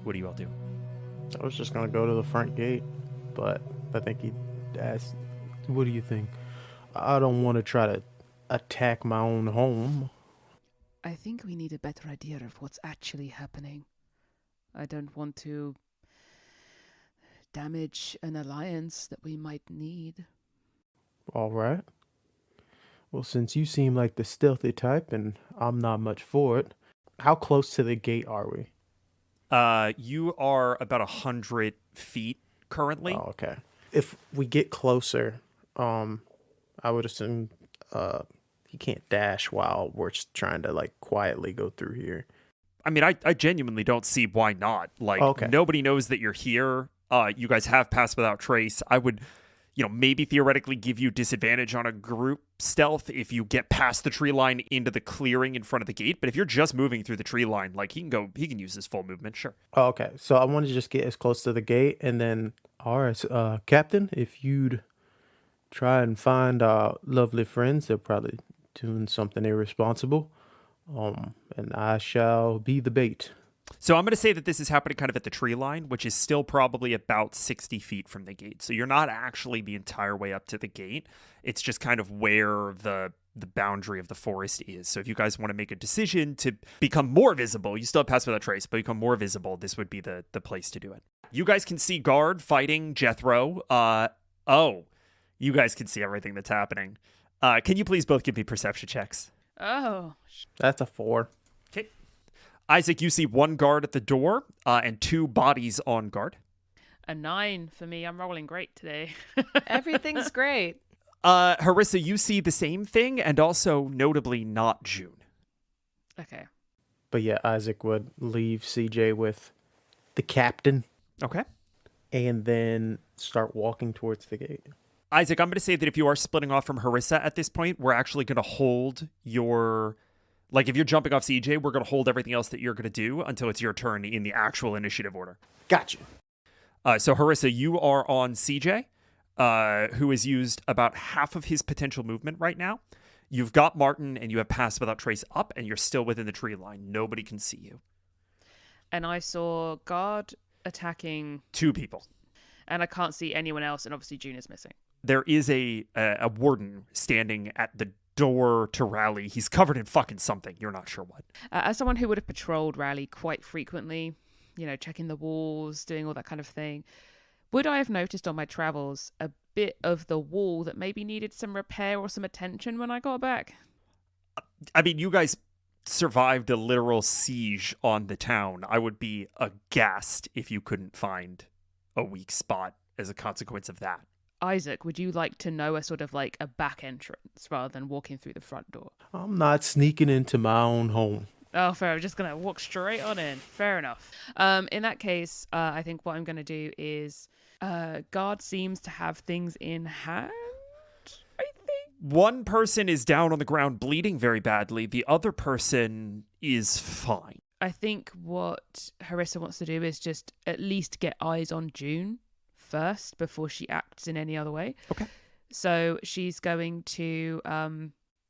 C: What do you all do?
F: I was just going to go to the front gate, but I think he asked, what do you think? I don't want to try to attack my own home.
A: I think we need a better idea of what's actually happening. I don't want to damage an alliance that we might need.
F: All right. Well, since you seem like the stealthy type and I'm not much for it, how close to the gate are we?
C: You are about 100 feet currently.
F: Oh, okay. If we get closer, I would assume he can't dash while we're just trying to like quietly go through here.
C: I mean, I genuinely don't see why not. Like,
F: Okay.
C: Nobody knows that you're here. You guys have passed without trace. I would, maybe theoretically give you disadvantage on a group stealth if you get past the tree line into the clearing in front of the gate. But if you're just moving through the tree line, like, he can use his full movement, sure.
F: Oh, okay. So I want to just get as close to the gate, and then, all right, Captain, if you'd try and find our lovely friends, they're probably doing something irresponsible. And I shall be the bait.
C: So I'm going to say that this is happening kind of at the tree line, which is still probably about 60 feet from the gate. So you're not actually the entire way up to the gate. It's just kind of where the boundary of the forest is. So if you guys want to make a decision to become more visible, you still have Pass Without Trace, but become more visible, this would be the place to do it. You guys can see Guard fighting Jethro. You guys can see everything that's happening. Can you please both give me perception checks?
A: Oh.
F: That's a 4.
C: Okay. Isaac, you see one guard at the door and 2 bodies on guard.
A: A 9 for me. I'm rolling great today.
B: Everything's great.
C: Harissa, you see the same thing, and also notably not June.
A: Okay.
F: But yeah, Isaac would leave CJ with the captain
C: Okay.
F: and then start walking towards the gate.
C: Isaac, I'm going to say that if you are splitting off from Harissa at this point, we're actually going to hold your... Like, if you're jumping off CJ, we're going to hold everything else that you're going to do until it's your turn in the actual initiative order.
F: Gotcha.
C: So, Harissa, you are on CJ, who has used about half of his potential movement right now. You've got Martin, and you have Pass Without Trace up, and you're still within the tree line. Nobody can see you.
A: And I saw Guard attacking...
C: 2 people.
A: And I can't see anyone else, and obviously June is missing.
C: There is a warden standing at the door to Rally. He's covered in fucking something. You're not sure what.
A: As someone who would have patrolled Rally quite frequently, checking the walls, doing all that kind of thing, would I have noticed on my travels a bit of the wall that maybe needed some repair or some attention when I got back?
C: I mean, you guys survived a literal siege on the town. I would be aghast if you couldn't find a weak spot as a consequence of that.
A: Isaac, would you like to know a sort of like a back entrance rather than walking through the front door?
F: I'm not sneaking into my own home.
A: Oh, fair. I'm just going to walk straight on in. Fair enough. In that case, I think what I'm going to do is Guard seems to have things in hand, I think.
C: One person is down on the ground bleeding very badly. The other person is fine.
A: I think what Harissa wants to do is just at least get eyes on June first before she acts in any other way.
C: Okay.
A: So she's going to,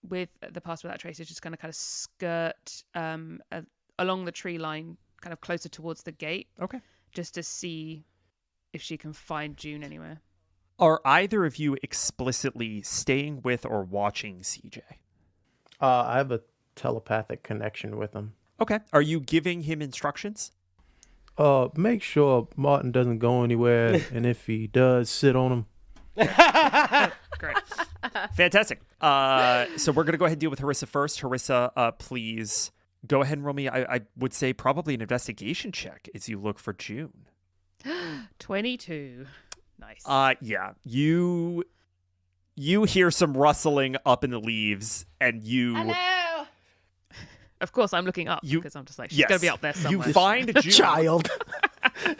A: with the Pass Without Trace, is just going to kind of skirt along the tree line, kind of closer towards the gate.
C: Okay.
A: Just to see if she can find June anywhere.
C: Are either of you explicitly staying with or watching CJ?
F: I have a telepathic connection with him.
C: Okay. Are you giving him instructions?
F: Make sure Martin doesn't go anywhere, and if he does, sit on him.
A: Great.
C: Fantastic. So we're going to go ahead and deal with Harissa first. Harissa, please go ahead and roll me, I would say, probably an investigation check as you look for June.
A: 22. Nice.
C: Yeah. You hear some rustling up in the leaves, and you...
B: Hello.
A: Of course, I'm looking up because I'm just like, she's going to be up there somewhere.
C: You find June.
F: Child.
B: Look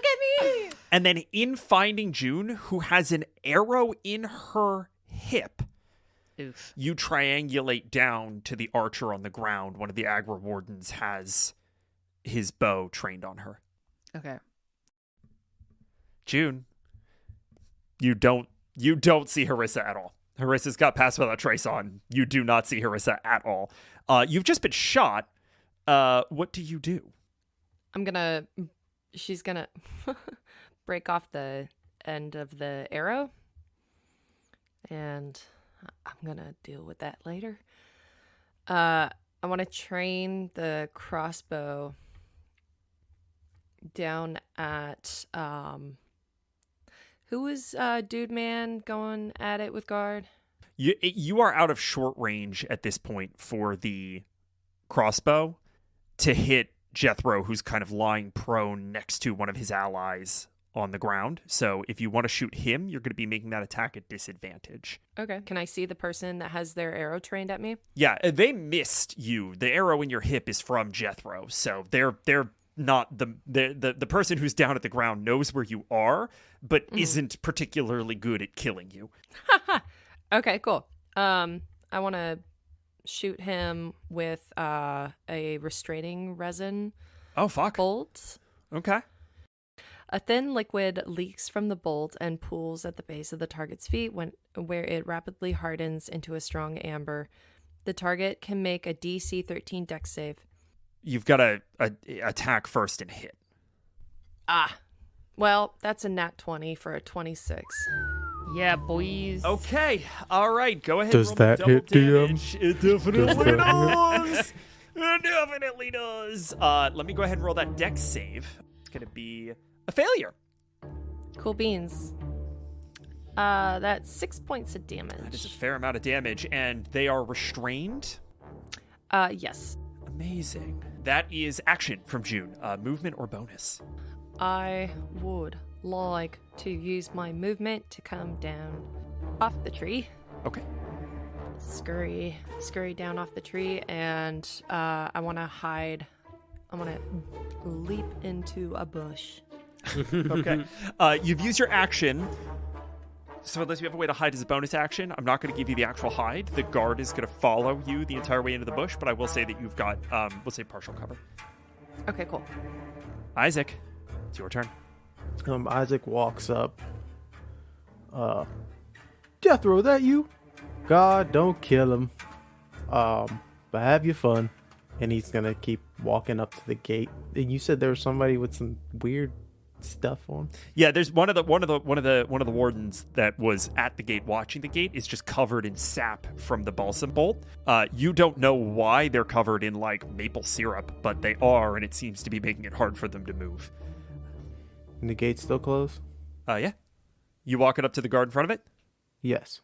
B: at me.
C: And then in finding June, who has an arrow in her hip,
A: Oof.
C: you triangulate down to the archer on the ground. One of the Agra wardens has his bow trained on her.
A: Okay.
C: June, you don't see Harissa at all. Harissa's got Pass Without Trace on. You do not see Harissa at all. You've just been shot. What do you do?
B: She's gonna break off the end of the arrow, and I'm gonna deal with that later. I want to train the crossbow down at who was Dude Man going at it with Guard?
C: You are out of short range at this point for the crossbow to hit Jethro, who's kind of lying prone next to one of his allies on the ground. So if you want to shoot him, you're going to be making that attack at disadvantage.
B: Okay. Can I see the person that has their arrow trained at me?
C: Yeah, they missed you. The arrow in your hip is from Jethro, so they're not the person who's down at the ground knows where you are, but isn't particularly good at killing you.
B: Okay, cool. I want to shoot him with a restraining resin
C: Oh, fuck.
B: bolt.
C: Okay.
B: A thin liquid leaks from the bolt and pools at the base of the target's feet where it rapidly hardens into a strong amber. The target can make a DC 13 dex save.
C: You've got to attack first and hit.
B: Well, that's a nat 20 for a 26.
A: Yeah, boys.
C: Okay. All right. Go ahead.
F: Does
C: and roll
F: that
C: double
F: hit, DM?
C: damage. It definitely
F: that
C: does. It definitely does. Let me go ahead and roll that dex save. It's going to be a failure.
B: Cool beans. That's 6 points of damage.
C: That is a fair amount of damage, and they are restrained.
B: Yes.
C: Amazing. That is action from June. Movement or bonus?
B: I would like to use my movement to come down off the tree.
C: Okay.
B: Scurry down off the tree, and I want to hide. I want to leap into a bush.
C: Okay. You've used your action. So unless you have a way to hide as a bonus action, I'm not going to give you the actual hide. The guard is going to follow you the entire way into the bush, but I will say that you've got, we'll say partial cover.
B: Okay, cool.
C: Isaac, it's your turn.
F: Isaac walks up. Jethro, that you? God, don't kill him. But have your fun. And he's gonna keep walking up to the gate. And you said there was somebody with some weird stuff on.
C: Yeah, there's one of the wardens that was at the gate watching the gate is just covered in sap from the balsam bolt. You don't know why they're covered in like maple syrup, but they are, and it seems to be making it hard for them to move.
F: And the gate's still closed?
C: Yeah. You walking up to the guard in front of it?
F: Yes.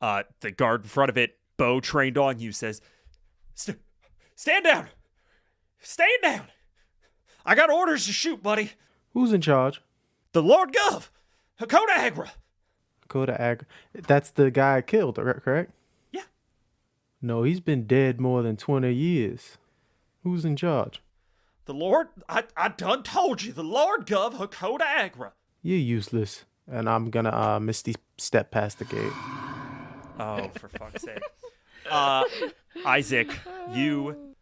C: The guard in front of it, bow trained on you, says, "Stand down! Stand down! I got orders to shoot, buddy.
F: Who's in charge?
C: The Lord Gov! Hakota Agra!"
F: Hakota Agra. That's the guy I killed, correct?
C: Yeah.
F: No, he's been dead more than 20 years. Who's in charge?
C: The Lord, I done told you, the Lord Gov Hakota Agra.
F: You're useless. And I'm gonna Misty step past the gate.
C: Oh, for fuck's sake. Isaac, you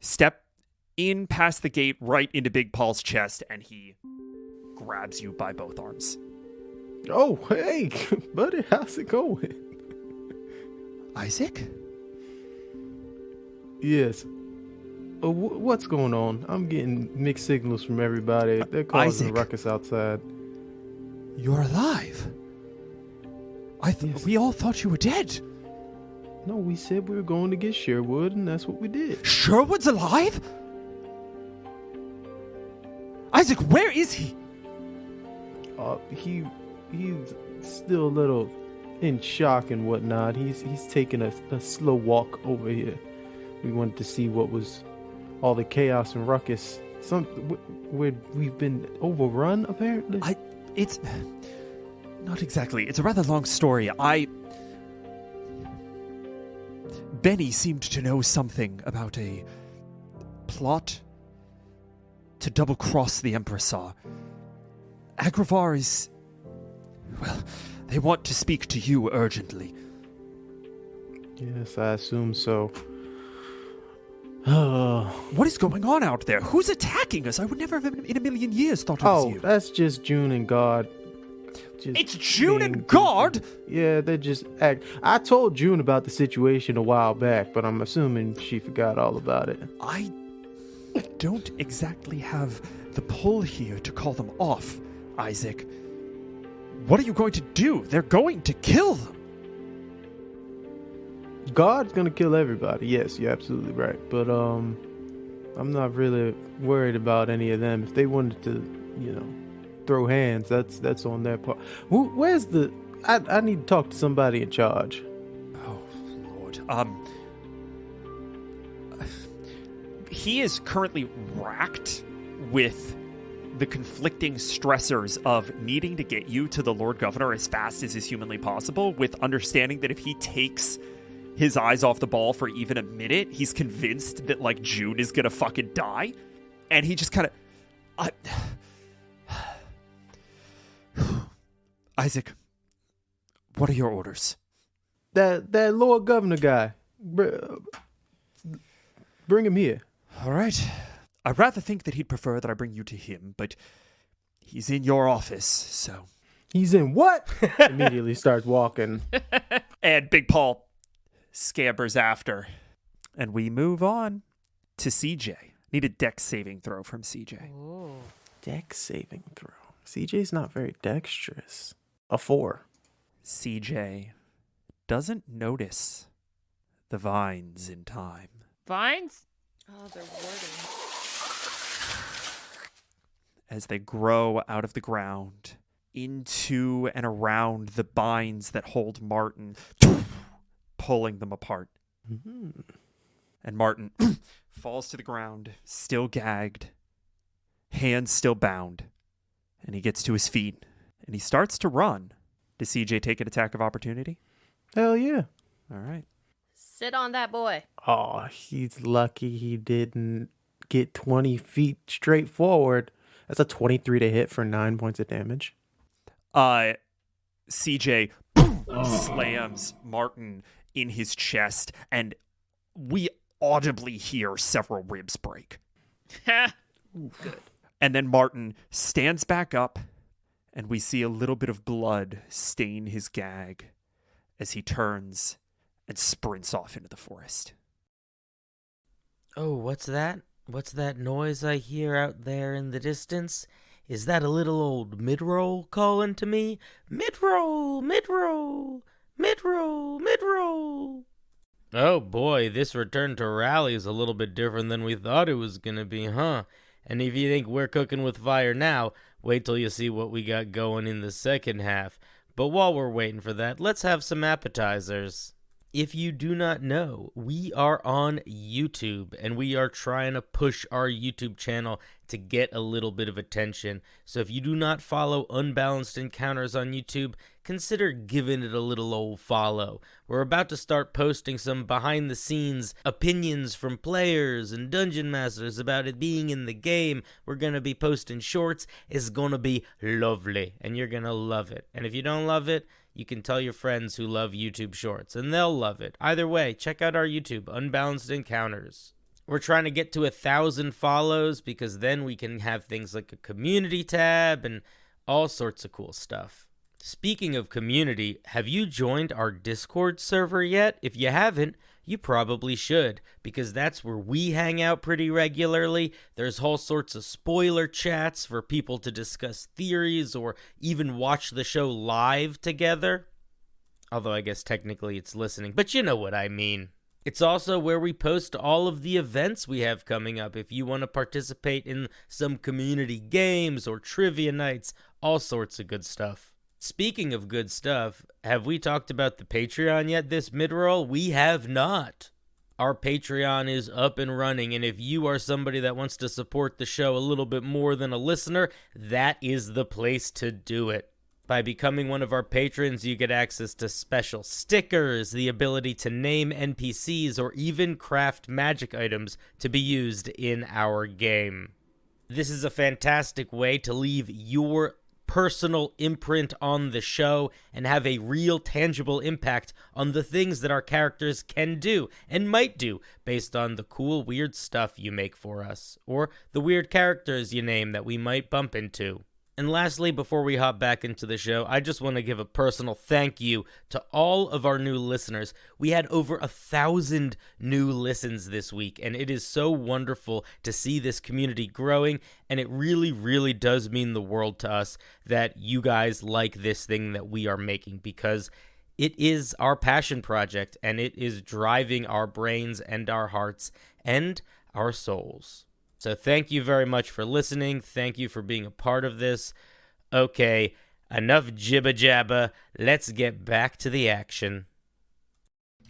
C: step in past the gate right into Big Paul's chest, and he grabs you by both arms.
F: Oh, hey, buddy, how's it going?
C: Isaac?
F: Yes. What's going on? I'm getting mixed signals from everybody. They're causing a
C: Isaac.
F: ruckus outside.
C: You're alive.
F: Yes.
C: We all thought you were dead.
F: No, we said we were going to get Sherwood, and that's what we did.
C: Sherwood's alive? Isaac, where is he?
F: He's still a little in shock and whatnot. He's taking a slow walk over here. We wanted to see what was all the chaos and ruckus. We've been overrun, apparently.
C: It's not exactly. It's a rather long story. Benny seemed to know something about a plot to double-cross the Empressor. Agravar is... Well, they want to speak to you urgently.
F: Yes, I assume so.
C: What is going on out there? Who's attacking us? I would never have in a million years thought it was you.
F: That's just June and God.
C: It's June and
F: being
C: God?
F: goofy. Yeah, they just act. I told June about the situation a while back, but I'm assuming she forgot all about it.
C: I don't exactly have the pull here to call them off, Isaac. What are you going to do? They're going to kill them.
F: God's gonna kill everybody. Yes, you're absolutely right. But I'm not really worried about any of them. If they wanted to, throw hands, that's on their part. Where's the? I need to talk to somebody in charge.
C: Oh, Lord. he is currently racked with the conflicting stressors of needing to get you to the Lord Governor as fast as is humanly possible, with understanding that if he takes his eyes off the ball for even a minute, he's convinced that, like, June is gonna fucking die. And he just kind of... Isaac, what are your orders?
F: That Lord Governor guy. Bring him here.
C: All right. I'd rather think that he'd prefer that I bring you to him, but he's in your office, so...
F: He's in what? Immediately starts walking.
C: And Big Paul scampers after. And we move on to CJ. Need a dex saving throw from CJ.
B: Ooh.
F: Dex saving throw. CJ's not very dexterous. A 4.
C: CJ doesn't notice the vines in time.
A: Vines?
B: Oh, they're warding.
C: As they grow out of the ground into and around the binds that hold Martin, pulling them apart.
F: Mm-hmm.
C: And Martin falls to the ground, still gagged, hands still bound. And he gets to his feet, and he starts to run. Does CJ take an attack of opportunity?
F: Hell yeah.
C: All right.
B: Sit on that boy.
F: Oh, he's lucky he didn't get 20 feet straight forward. That's a 23 to hit for 9 points of damage.
C: CJ slams Martin in his chest, and we audibly hear several ribs break.
A: Good.
C: And then Martin stands back up, and we see a little bit of blood stain his gag as he turns and sprints off into the forest.
I: Oh, what's that? What's that noise I hear out there in the distance? Is that a little old mid-roll calling to me? Mid-roll, mid-roll, mid-roll, mid-roll. Oh boy, this return to Rally is a little bit different than we thought it was gonna be, huh? And if you think we're cooking with fire now, wait till you see what we got going in the second half. But while we're waiting for that, let's have some appetizers. If you do not know, we are on YouTube, and we are trying to push our YouTube channel to get a little bit of attention. So if you do not follow Unbalanced Encounters on YouTube, consider giving it a little old follow. We're about to start posting some behind-the-scenes opinions from players and dungeon masters about it being in the game. We're going to be posting shorts. It's going to be lovely, and you're going to love it. And if you don't love it, you can tell your friends who love YouTube Shorts, and they'll love it. Either way, check out our YouTube, Unbalanced Encounters. We're trying to get to 1,000 follows, because then we can have things like a community tab and all sorts of cool stuff. Speaking of community, have you joined our Discord server yet? If you haven't, you probably should, because that's where we hang out pretty regularly. There's all sorts of spoiler chats for people to discuss theories or even watch the show live together. Although I guess technically it's listening, but you know what I mean. It's also where we post all of the events we have coming up if you want to participate in some community games or trivia nights, all sorts of good stuff. Speaking of good stuff, have we talked about the Patreon yet this mid-roll? We have not. Our Patreon is up and running, and if you are somebody that wants to support the show a little bit more than a listener, that is the place to do it. By becoming one of our patrons, you get access to special stickers, the ability to name NPCs, or even craft magic items to be used in our game. This is a fantastic way to leave your personal imprint on the show and have a real tangible impact on the things that our characters can do and might do based on the cool weird stuff you make for us, or the weird characters you name that we might bump into. And lastly, before we hop back into the show, I just want to give a personal thank you to all of our new listeners. We had over 1,000 new listens this week, and it is so wonderful to see this community growing, and it really, really does mean the world to us that you guys like this thing that we are making, because it is our passion project, and it is driving our brains and our hearts and our souls. So thank you very much for listening. Thank you for being a part of this. Okay, enough jibba-jabba. Let's get back to the action.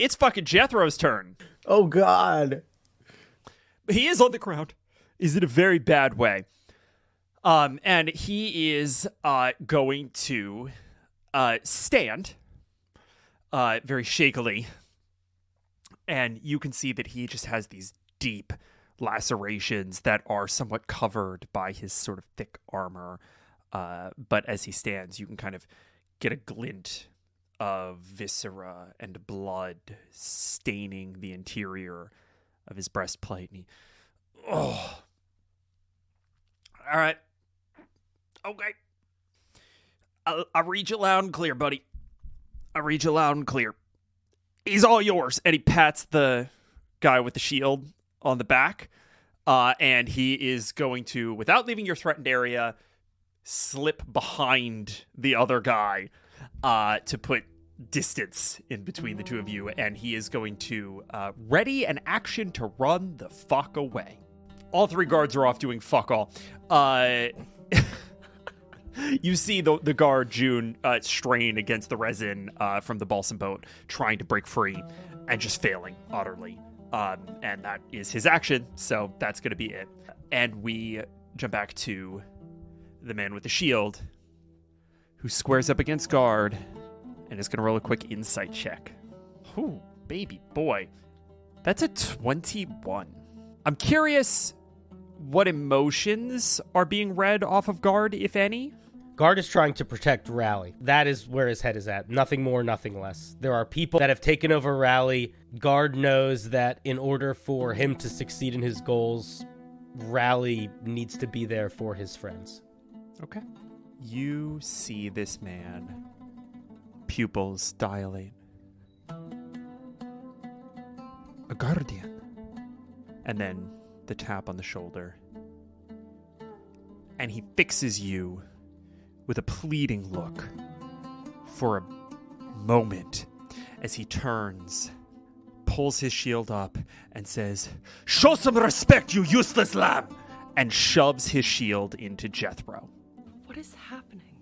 C: It's fucking Jethro's turn.
F: Oh, God.
C: He is on the ground. He's in a very bad way. And he is going to stand very shakily. And you can see that he just has these deep lacerations that are somewhat covered by his sort of thick armor. But as he stands, you can kind of get a glint of viscera and blood staining the interior of his breastplate. And all right. Okay. I'll read you loud and clear, buddy. I'll read you loud and clear. He's all yours. And he pats the guy with the shield on the back. And he is going to, without leaving your threatened area, slip behind the other guy to put distance in between the two of you. And he is going to ready an action to run the fuck away. All three guards are off doing fuck all. You see the guard, June, strain against the resin from the balsam boat, trying to break free and just failing utterly. And that is his action, so that's going to be it. And we jump back to the man with the shield, who squares up against guard and is going to roll a quick insight check. Ooh, baby boy. That's a 21. I'm curious what emotions are being read off of guard, if any.
G: Guard is trying to protect Rally. That is where his head is at. Nothing more, nothing less. There are people that have taken over Rally. Guard knows that in order for him to succeed in his goals, Rally needs to be there for his friends.
C: Okay. You see this man, pupils dilate. A guardian. And then the tap on the shoulder. And he fixes you with a pleading look for a moment as he turns, pulls his shield up, and says, "Show some respect, you useless lamb!" and shoves his shield into Jethro.
B: What is happening?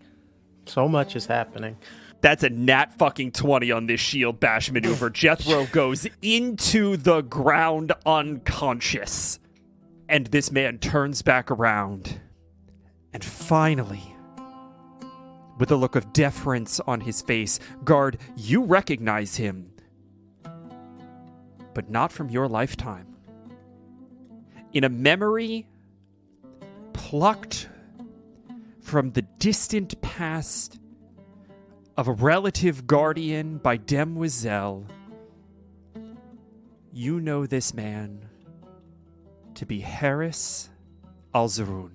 F: So much is happening.
C: That's a nat fucking 20 on this shield bash maneuver. Jethro goes into the ground unconscious. And this man turns back around. And finally, with a look of deference on his face, guard, you recognize him. But not from your lifetime. In a memory plucked from the distant past of a relative guardian by Demoiselle, you know this man to be Harris Alzaroon.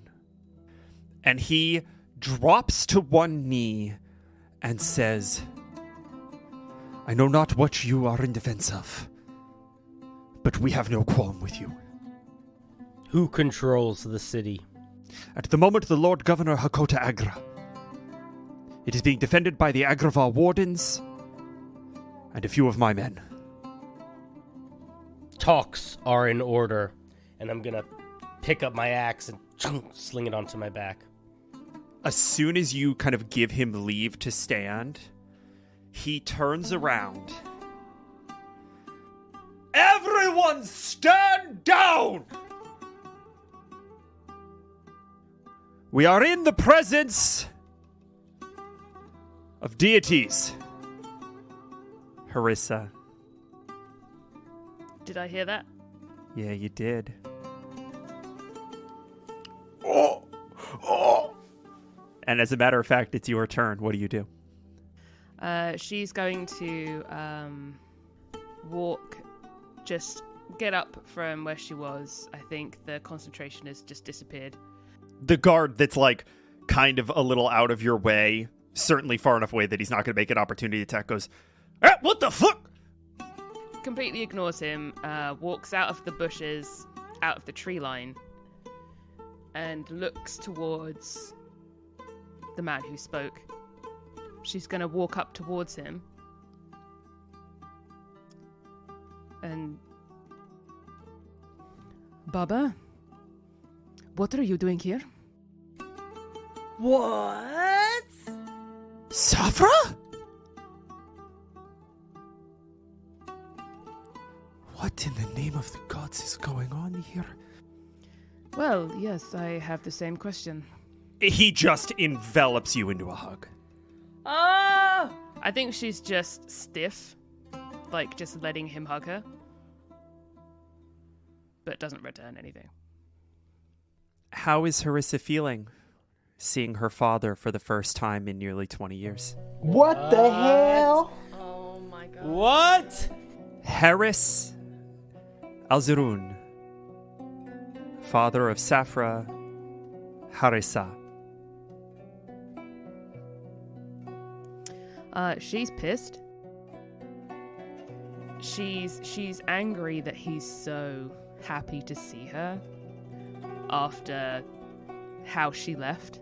C: And he drops to one knee and says, "I know not what you are in defense of, but we have no qualm with you."
G: Who controls the city?
C: At the moment, the Lord Governor Hakota Agra. It is being defended by the Agravar wardens and a few of my men.
G: Talks are in order, and I'm gonna pick up my axe and sling it onto my back.
C: As soon as you kind of give him leave to stand, he turns around. "Everyone stand down! We are in the presence of deities." Harissa.
A: Did I hear that?
C: Yeah, you did. And as a matter of fact, it's your turn. What do you do?
A: She's going to walk, just get up from where she was. I think the concentration has just disappeared.
C: The guard that's like kind of a little out of your way, certainly far enough away that he's not going to make an opportunity attack, goes, "What the fuck?"
A: Completely ignores him, walks out of the bushes, out of the tree line, and looks towards the man who spoke. She's going to walk up towards him and... "Baba, what are you doing here?"
B: What?
C: "Safra? What in the name of the gods is going on here?
A: Well, yes, I have the same question.
C: He just envelops you into a hug.
A: Ah! I think she's just stiff, like just letting him hug her, but doesn't return anything.
C: How is Harissa feeling, seeing her father for the first time in nearly 20 years?
F: What the hell?
B: Oh my god.
G: What?
C: Haris Alzirun, father of Safra Harissa.
A: She's pissed. She's angry that he's so happy to see her after how she left,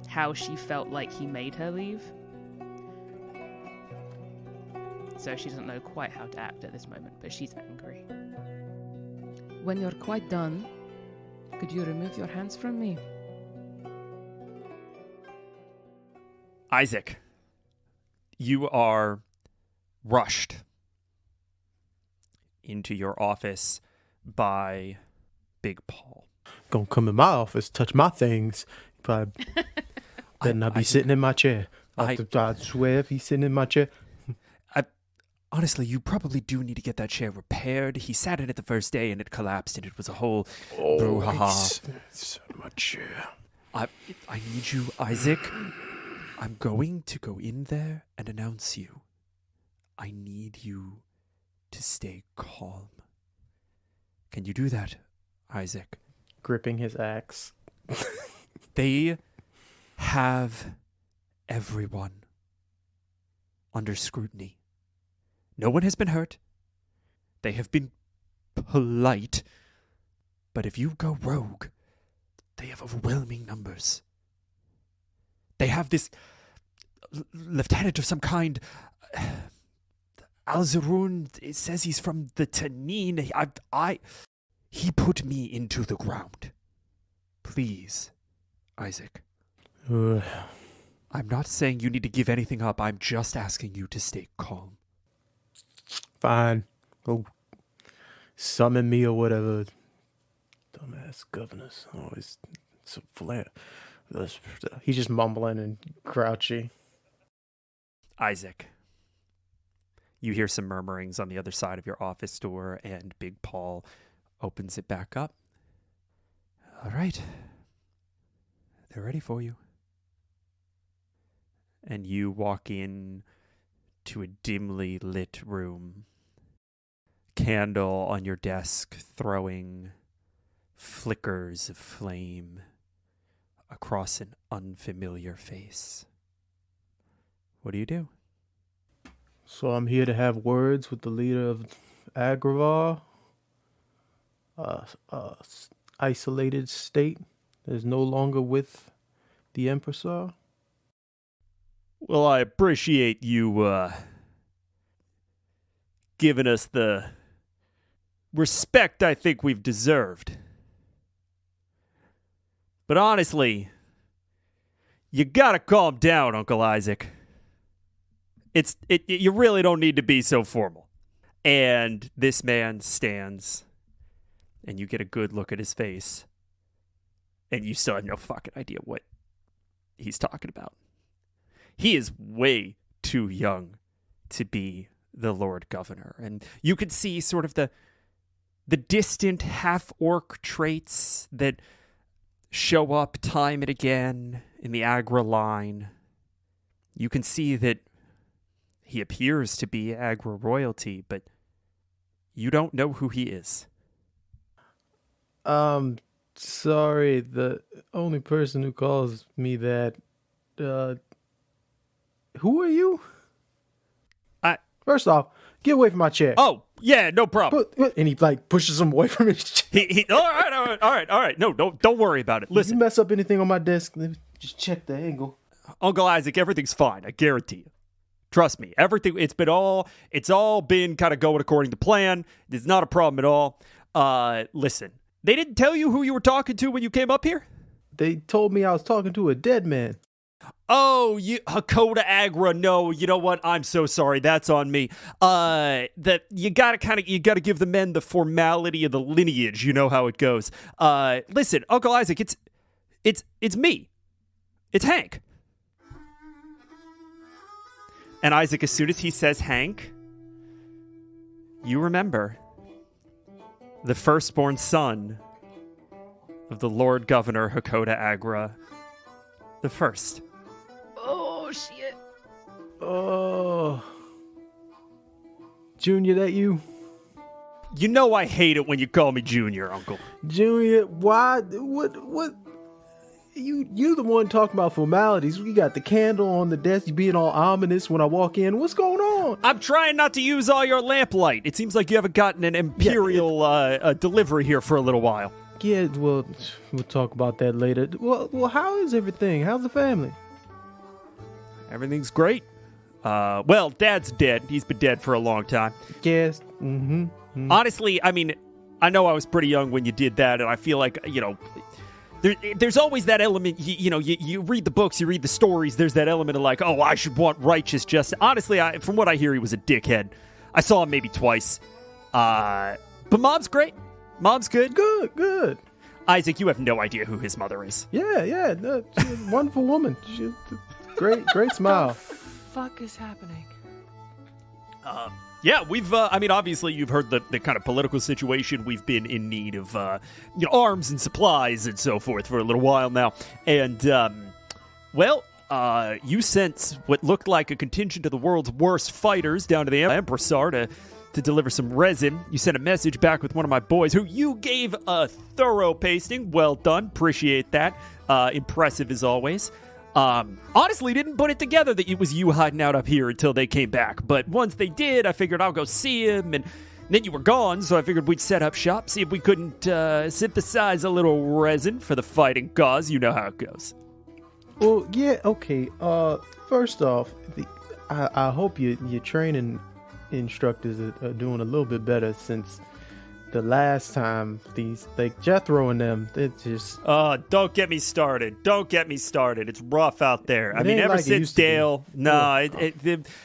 A: how she felt like he made her leave. So she doesn't know quite how to act at this moment, but she's angry. When you're quite done, could you remove your hands from me?
C: Isaac, you are rushed into your office by Big Paul.
F: Gonna come in my office, touch my things. Probably better not be sitting in my chair. I swear if he's sitting in my chair.
C: Honestly, you probably do need to get that chair repaired. He sat in it the first day and it collapsed and it was a whole brouhaha.
F: It's in my chair.
C: I need you, Isaac. I'm going to go in there and announce you. I need you to stay calm. Can you do that, Isaac?
F: Gripping his axe.
C: They have everyone under scrutiny. No one has been hurt. They have been polite. But if you go rogue, they have overwhelming numbers. They have this lieutenant of some kind. Alzirun, it says he's from the Tanin. He put me into the ground. Please, Isaac. I'm not saying you need to give anything up. I'm just asking you to stay calm.
F: Fine. Go summon me or whatever. Dumbass governors. Always so flat. He's just mumbling and grouchy.
C: Isaac. You hear some murmurings on the other side of your office door, and Big Paul opens it back up. All right. They're ready for you. And you walk in to a dimly lit room. Candle on your desk throwing flickers of flame across an unfamiliar face. What do you do?
F: So I'm here to have words with the leader of Agravar. Isolated state that is no longer with the Empress.
D: Well, I appreciate you giving us the respect I think we've deserved. But honestly, you gotta calm down, Uncle Isaac. You really don't need to be so formal.
C: And this man stands, and you get a good look at his face, and you still have no fucking idea what he's talking about. He is way too young to be the Lord Governor. And you could see sort of the distant half-orc traits that show up time and again in the Agra line. You can see that he appears to be Agra royalty, but you don't know who he is.
F: Sorry, the only person who calls me that, who are you? First off, get away from my chair.
D: Oh, yeah, no problem.
F: And he pushes him away from his chair.
D: All right. No, don't worry about it.
F: If
D: Listen,
F: you mess up anything on my desk, just check the angle.
D: Uncle Isaac, everything's fine. I guarantee you. Trust me. Everything. It's all been kind of going according to plan. It's not a problem at all. Listen, they didn't tell you who you were talking to when you came up here?
F: They told me I was talking to a dead man.
D: Oh, Hakota Agra. No, you know what? I'm so sorry. That's on me. That you gotta give the men the formality of the lineage. You know how it goes. Listen, Uncle Isaac, it's me. It's Hank. And Isaac, as soon as he says Hank, you remember the firstborn son of the Lord Governor Hakota Agra the First.
B: Oh, shit.
F: Oh. Junior, that you?
D: You know I hate it when you call me Junior, Uncle.
F: Junior, why? What? You the one talking about formalities. We got the candle on the desk. You being all ominous when I walk in. What's going on?
D: I'm trying not to use all your lamplight. It seems like you haven't gotten an imperial delivery here for a little while.
F: Yeah, well, we'll talk about that later. Well, how is everything? How's the family?
D: Everything's great. Well, Dad's dead. He's been dead for a long time.
F: Yes.
D: Honestly, I mean, I know I was pretty young when you did that, and I feel like, there's always that element, you read the books, you read the stories, there's that element of like, oh, I should want righteous justice. Honestly, from what I hear, he was a dickhead. I saw him maybe twice. But Mom's great. Mom's good.
F: Good.
D: Isaac, you have no idea who his mother is.
F: Yeah. She's a wonderful woman. She's great smile.
B: What the fuck is happening?
D: Yeah, we've, obviously you've heard the kind of political situation. We've been in need of, arms and supplies and so forth for a little while now. And, you sent what looked like a contingent of the world's worst fighters down to the Empressar to deliver some resin. You sent a message back with one of my boys who you gave a thorough pasting. Well done. Appreciate that. Impressive as always. Honestly, didn't put it together that it was you hiding out up here until they came back. But once they did, I figured I'll go see him, and then you were gone, so I figured we'd set up shop, see if we couldn't synthesize a little resin for the fighting cause. You know how it goes.
F: Well, yeah, okay. First off, I hope your training instructors are doing a little bit better since the last time Jethro and them, they're just...
D: don't get me started. It's rough out there. I mean, ever
F: like
D: since Dale... No,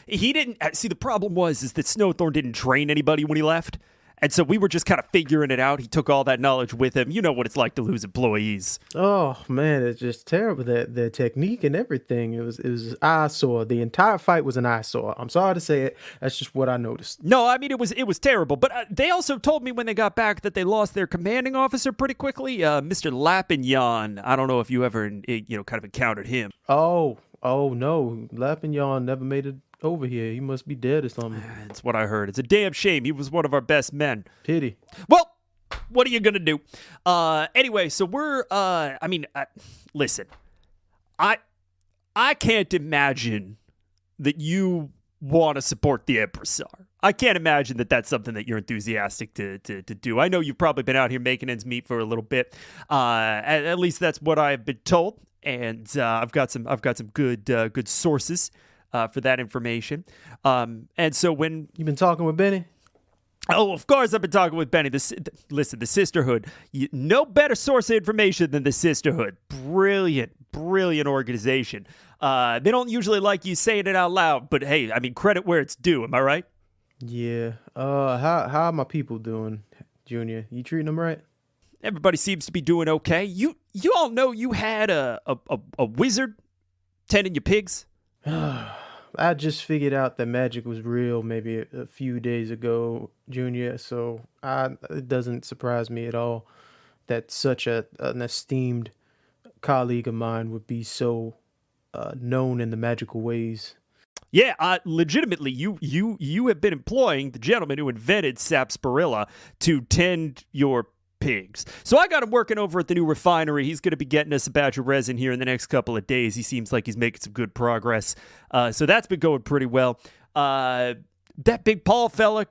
D: he didn't... See, the problem is that Snowthorn didn't train anybody when he left. And so we were just kind of figuring it out. He took all that knowledge with him. You know what it's like to lose employees.
F: Oh, man, it's just terrible. Their technique and everything. It was an eyesore. The entire fight was an eyesore. I'm sorry to say it. That's just what I noticed.
D: No, I mean, it was terrible. But they also told me when they got back that they lost their commanding officer pretty quickly. Mr. Lapignon. I don't know if you ever, kind of encountered him.
F: Oh, no. Lapignon never made it over here. He must be dead or something.
D: That's what I heard. It's a damn shame. He was one of our best men.
F: Pity.
D: Well, what are you gonna do? Anyway, so we're listen, I can't imagine that you want to support the Empressar. I can't imagine that that's something that you're enthusiastic to do. I know you've probably been out here making ends meet for a little bit. At least that's what I've been told, and I've got some good sources for that information. And so when...
F: You been talking with Benny?
D: Oh, of course I've been talking with Benny. Listen, the Sisterhood, no better source of information than the Sisterhood. Brilliant organization. They don't usually like you saying it out loud, but hey, I mean, credit where it's due. Am I right?
F: Yeah. How are my people doing, Junior? You treating them right?
D: Everybody seems to be doing okay. You all know you had a wizard tending your pigs?
F: I just figured out that magic was real maybe a few days ago, Junior, so it doesn't surprise me at all that such an esteemed colleague of mine would be so known in the magical ways.
D: Yeah, legitimately, you have been employing the gentleman who invented sarsaparilla to tend your pigs. So I got him working over at the new refinery. He's going to be getting us a batch of resin here in the next couple of days. He seems like he's making some good progress. So that's been going pretty well. That big Paul fella,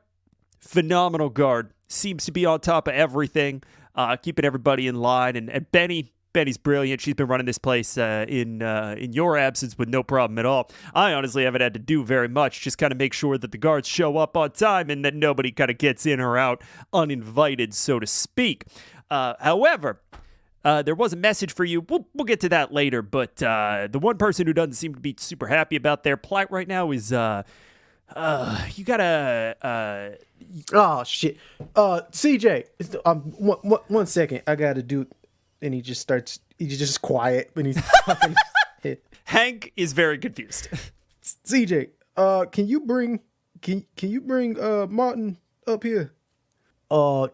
D: phenomenal guard. Seems to be on top of everything, keeping everybody in line. And Benny's brilliant. She's been running this place in your absence with no problem at all. I honestly haven't had to do very much. Just kind of make sure that the guards show up on time and that nobody kind of gets in or out uninvited, so to speak. However, There was a message for you. We'll get to that later, but the one person who doesn't seem to be super happy about their plight right now is you gotta
F: Oh shit. CJ, one second. I gotta do. And he just quiet when he's talking.
D: Hank is very confused.
F: CJ, can you bring Martin up here? Hold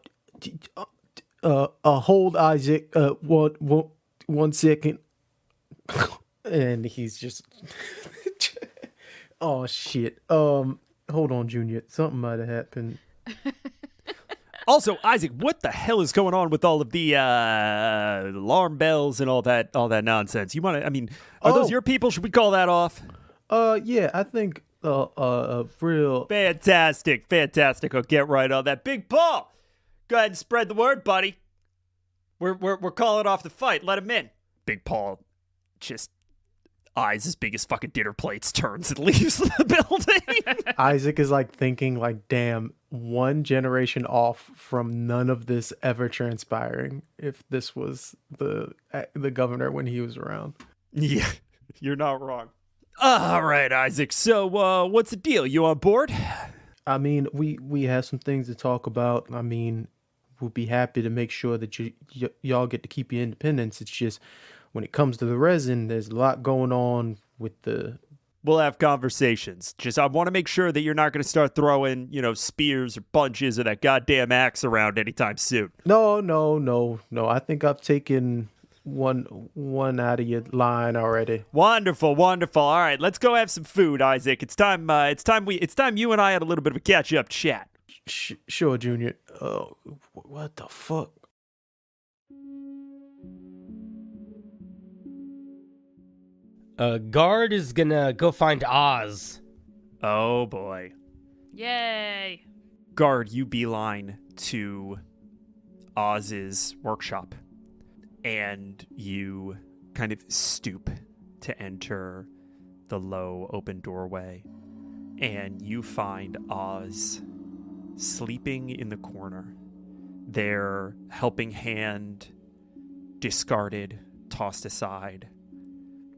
F: Isaac. One second. And he's just. Oh shit. Hold on, Junior. Something might have happened.
D: Also, Isaac, what the hell is going on with all of the alarm bells and all that nonsense? You want to? I mean, are those your people? Should we call that off?
F: Yeah, I think real
D: fantastic. I'll get right on that. Big Paul, go ahead and spread the word, buddy. We're calling off the fight. Let him in. Big Paul just eyes as big as fucking dinner plates, turns and leaves the building.
F: Isaac is like thinking like, damn, one generation off from none of this ever transpiring if this was the governor when he was around.
D: Yeah, you're not wrong. All right, Isaac. So what's the deal? You on board?
F: I mean, we have some things to talk about. I mean, we'll be happy to make sure that y'all get to keep your independence. It's just when it comes to the resin, there's a lot going on with the...
D: We'll have conversations. Just I want to make sure that you're not going to start throwing, spears or punches or that goddamn axe around anytime soon.
F: No. I think I've taken one out of your line already.
D: Wonderful. All right, let's go have some food, Isaac. It's time you and I had a little bit of a catch-up chat.
F: Sure, Junior. What the fuck?
G: Guard is gonna go find Oz.
D: Oh boy.
A: Yay!
D: Guard, you beeline to Oz's workshop, and you kind of stoop to enter the low open doorway, and you find Oz sleeping in the corner. Their helping hand discarded, tossed aside.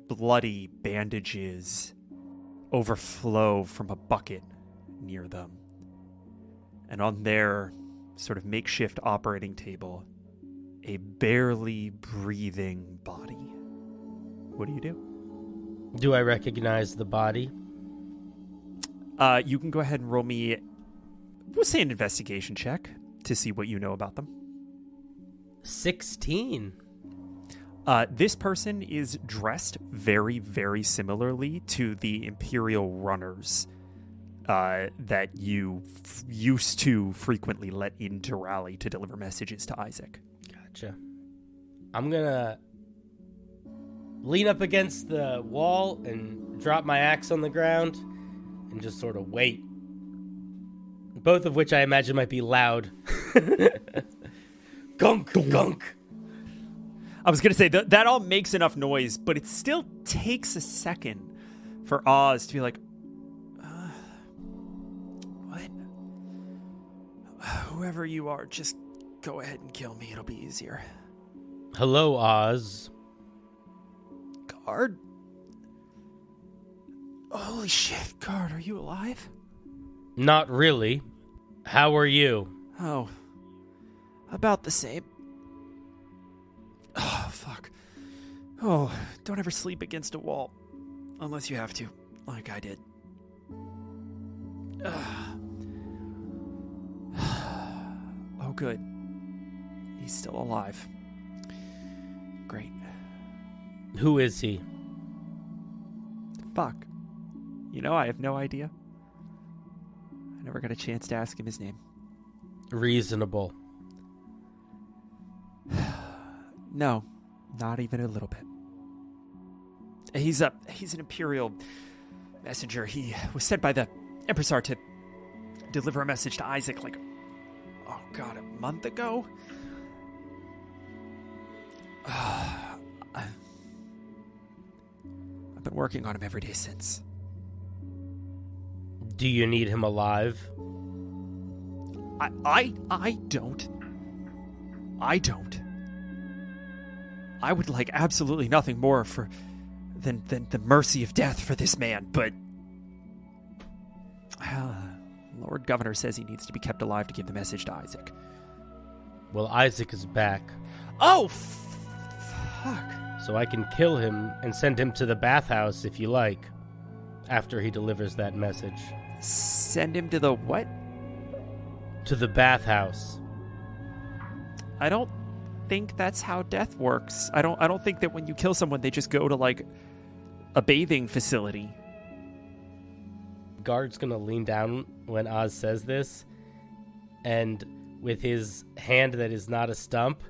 D: Bloody bandages overflow from a bucket near them. And on their sort of makeshift operating table, a barely breathing body. What do you do?
G: Do I recognize the body?
D: You can go ahead and roll me, we'll say an investigation check to see what you know about them.
G: 16.
D: This person is dressed very, very similarly to the Imperial runners that you used to frequently let into Rally to deliver messages to Isaac.
G: Gotcha. I'm gonna lean up against the wall and drop my axe on the ground and just sort of wait. Both of which I imagine might be loud. Gunk, gunk.
D: I was going to say, that all makes enough noise, but it still takes a second for Oz to be like, what? Whoever you are, just go ahead and kill me. It'll be easier.
G: Hello, Oz.
D: Guard? Holy shit, Guard, are you alive?
G: Not really. How are you?
D: Oh, about the same. Oh, fuck. Oh, don't ever sleep against a wall. Unless you have to, like I did. Oh, good. He's still alive. Great.
G: Who is he?
D: Fuck. I have no idea. I never got a chance to ask him his name.
G: Reasonable.
D: No, not even a little bit. He's an Imperial messenger. He was sent by the Empressar to deliver a message to Isaac a month ago? I've been working on him every day since.
G: Do you need him alive?
D: I don't.
C: I would like absolutely nothing more than the mercy of death for this man, but Lord Governor says he needs to be kept alive to give the message to Isaac.
G: Well, Isaac is back,
C: Oh, fuck.
G: so I can kill him and send him to the bathhouse if you like, after he delivers that message.
C: Send him to the what?
G: To the bathhouse.
C: I don't think that's how death works. I don't think that when you kill someone they just go to like a bathing facility.
G: Guard's gonna lean down when Oz says this, and with his hand that is not a stump,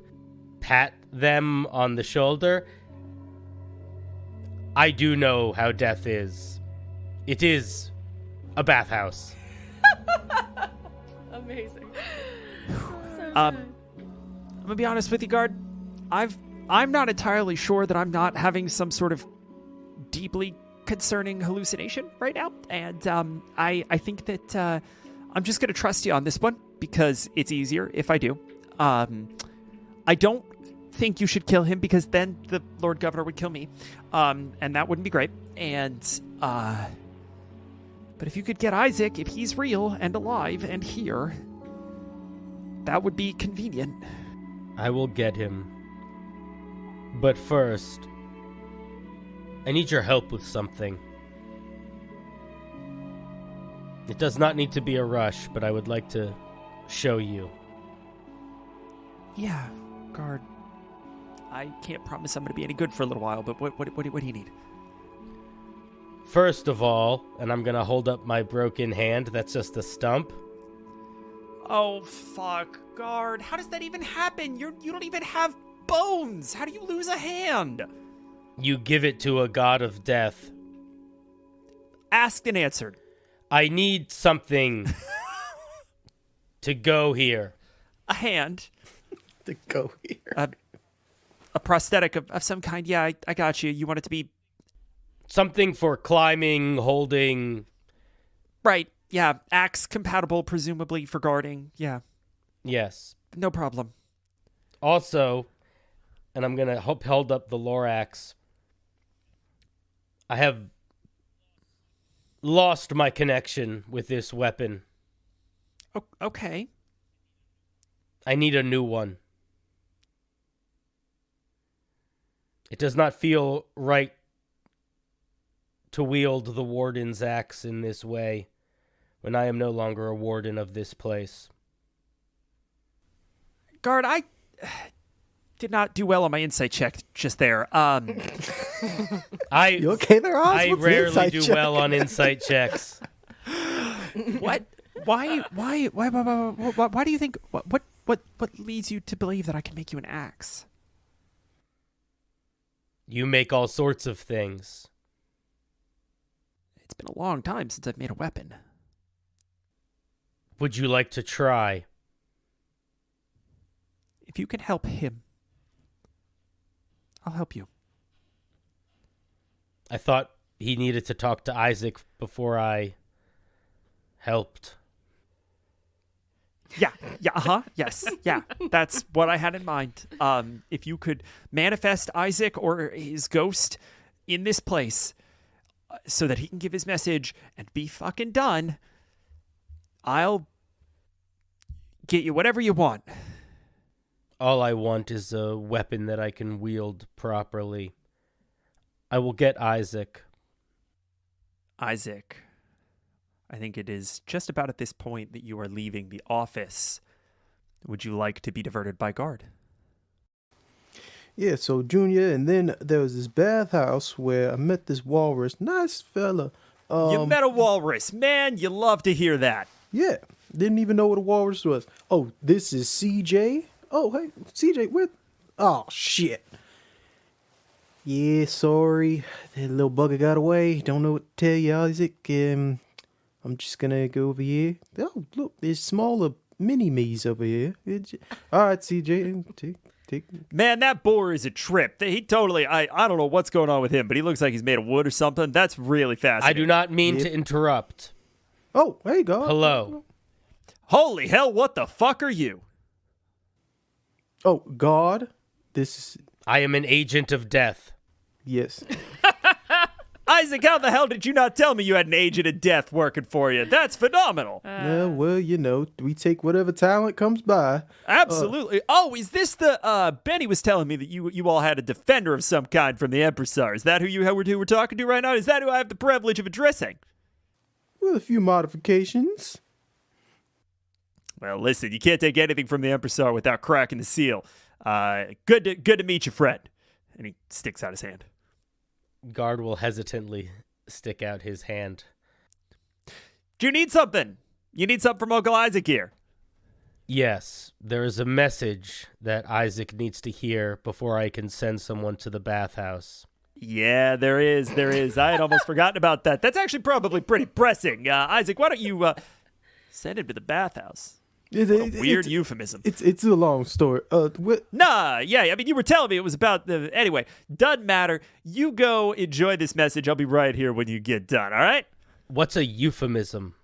G: pat them on the shoulder. I do know how death is. It is a bathhouse.
B: Amazing.
C: I'm gonna be honest with you, Guard. I'm not entirely sure that I'm not having some sort of deeply concerning hallucination right now, and I think that I'm just gonna trust you on this one because it's easier if I do. I don't think you should kill him because then the Lord Governor would kill me, and that wouldn't be great. And but if you could get Isaac, if he's real and alive and here, that would be convenient.
G: I will get him. But first, I need your help with something. It does not need to be a rush, but I would like to show you.
C: Yeah, Guard. I can't promise I'm going to be any good for a little while, but what do you need?
G: First of all, and I'm going to hold up my broken hand, that's just a stump.
C: Oh, fuck, Guard. How does that even happen? You don't even have bones. How do you lose a hand?
G: You give it to a god of death.
C: Asked and answered.
G: I need something to go here.
C: A hand.
F: To go here.
C: A prosthetic of some kind. Yeah, I got you. You want it to be...
G: Something for climbing, holding...
C: Right. Yeah. Axe compatible, presumably, for guarding. Yeah.
G: Yes.
C: No problem.
G: Also, and I'm going to hold up the Lorax, I have lost my connection with this weapon.
C: Okay.
G: I need a new one. It does not feel right to wield the warden's axe in this way when I am no longer a warden of this place.
C: Guard, I did not do well on my insight check just there.
F: You okay there, Oz?
G: I
F: What's the
G: rarely
F: insight
G: do
F: check?
G: well on insight checks.
C: What? Why do you think... What leads you to believe that I can make you an axe?
G: You make all sorts of things.
C: It's been a long time since I've made a weapon.
G: Would you like to try?
C: If you can help him, I'll help you.
G: I thought he needed to talk to Isaac before I helped.
C: Yeah, yes, yeah. That's what I had in mind. If you could manifest Isaac or his ghost in this place so that he can give his message and be fucking done, I'll get you whatever you want.
G: All I want is a weapon that I can wield properly. I will get Isaac.
C: Isaac, I think it is just about at this point that you are leaving the office. Would you like to be diverted by guard?
F: Yeah, so Junior, and then there was this bathhouse where I met this walrus. Nice fella.
C: You met a walrus. Man, you love to hear that.
F: Yeah, didn't even know what a walrus was. Oh, this is CJ. Oh, hey, CJ, where? Oh, shit. Yeah, sorry. That little bugger got away. Don't know what to tell you, Isaac. I'm just gonna go over here. Oh, look, there's smaller mini-me's over here. All right, CJ, take.
C: Man, that boar is a trip. He totally, I don't know what's going on with him, but he looks like he's made of wood or something. That's really fascinating.
G: I do not mean to interrupt.
F: Oh, hey, God.
G: Hello.
C: Holy hell, what the fuck are you?
F: Oh, God. This is...
G: I am an agent of death.
F: Yes.
D: Isaac, how the hell did you not tell me you had an agent of death working for you? That's phenomenal.
F: Yeah, well, we take whatever talent comes by.
D: Absolutely. Is this the Benny was telling me that you all had a defender of some kind from the Empressar? Is that who we're talking to right now? Is that who I have the privilege of addressing?
F: With a few modifications.
D: Well, listen, you can't take anything from the Empressar without cracking the seal. Good to meet you, friend. And he sticks out his hand.
G: Guard will hesitantly stick out his hand.
D: Do you need something? You need something from Uncle Isaac here?
G: Yes, there is a message that Isaac needs to hear before I can send someone to the bathhouse.
D: Yeah, there is. I had almost forgotten about that. That's actually probably pretty pressing. Isaac, why don't you send him to the bathhouse? Weird euphemism.
F: It's a long story.
D: Nah, yeah, I mean, you were telling me it was about the... Anyway, doesn't matter. You go enjoy this message. I'll be right here when you get done, all right?
G: What's a euphemism?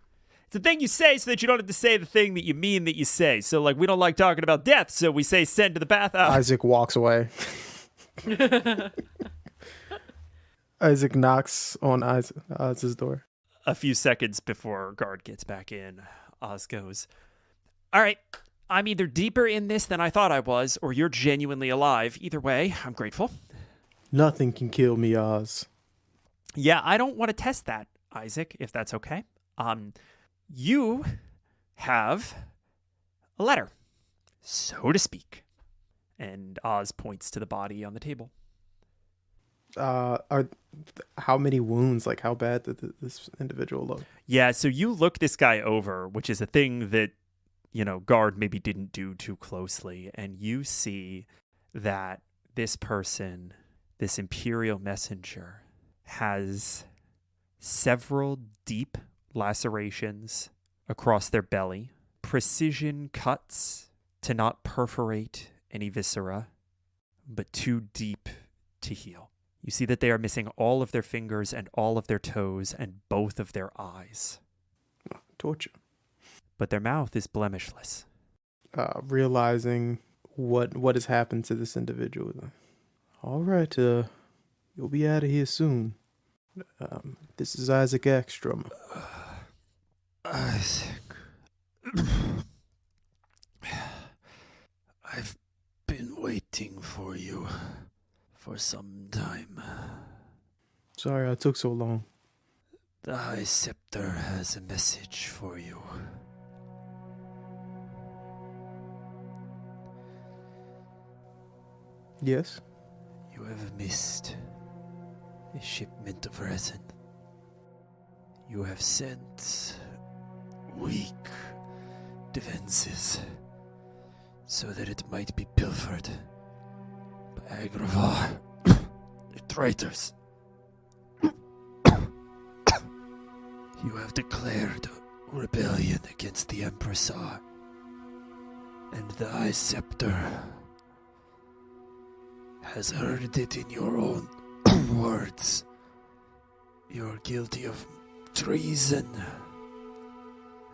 D: It's the thing you say so that you don't have to say the thing that you mean that you say. So, like, we don't like talking about death, so we say send to the bathhouse.
F: Isaac walks away. Isaac knocks on Oz's door.
D: A few seconds before guard gets back in, Oz goes... All right, I'm either deeper in this than I thought I was, or you're genuinely alive. Either way, I'm grateful.
F: Nothing can kill me, Oz.
D: Yeah, I don't want to test that, Isaac, if that's okay. You have a letter, so to speak. And Oz points to the body on the table.
F: How many wounds? Like, how bad did this individual look?
D: Yeah, so you look this guy over, which is a thing that guard maybe didn't do too closely, and you see that this person, this Imperial messenger, has several deep lacerations across their belly, precision cuts to not perforate any viscera, but too deep to heal. You see that they are missing all of their fingers and all of their toes and both of their eyes.
F: Torture.
D: But their mouth is blemishless.
F: Realizing what has happened to this individual. All right, you'll be out of here soon. This is Isaac Ekstrom.
H: Isaac. I've been waiting for you for some time.
F: Sorry I took so long.
H: The High Scepter has a message for you.
F: Yes?
H: You have missed a shipment of resin. You have sent weak defenses so that it might be pilfered by Agravar, the traitors. You have declared rebellion against the Empressar, and the High Scepter has heard it in your own words. You're guilty of treason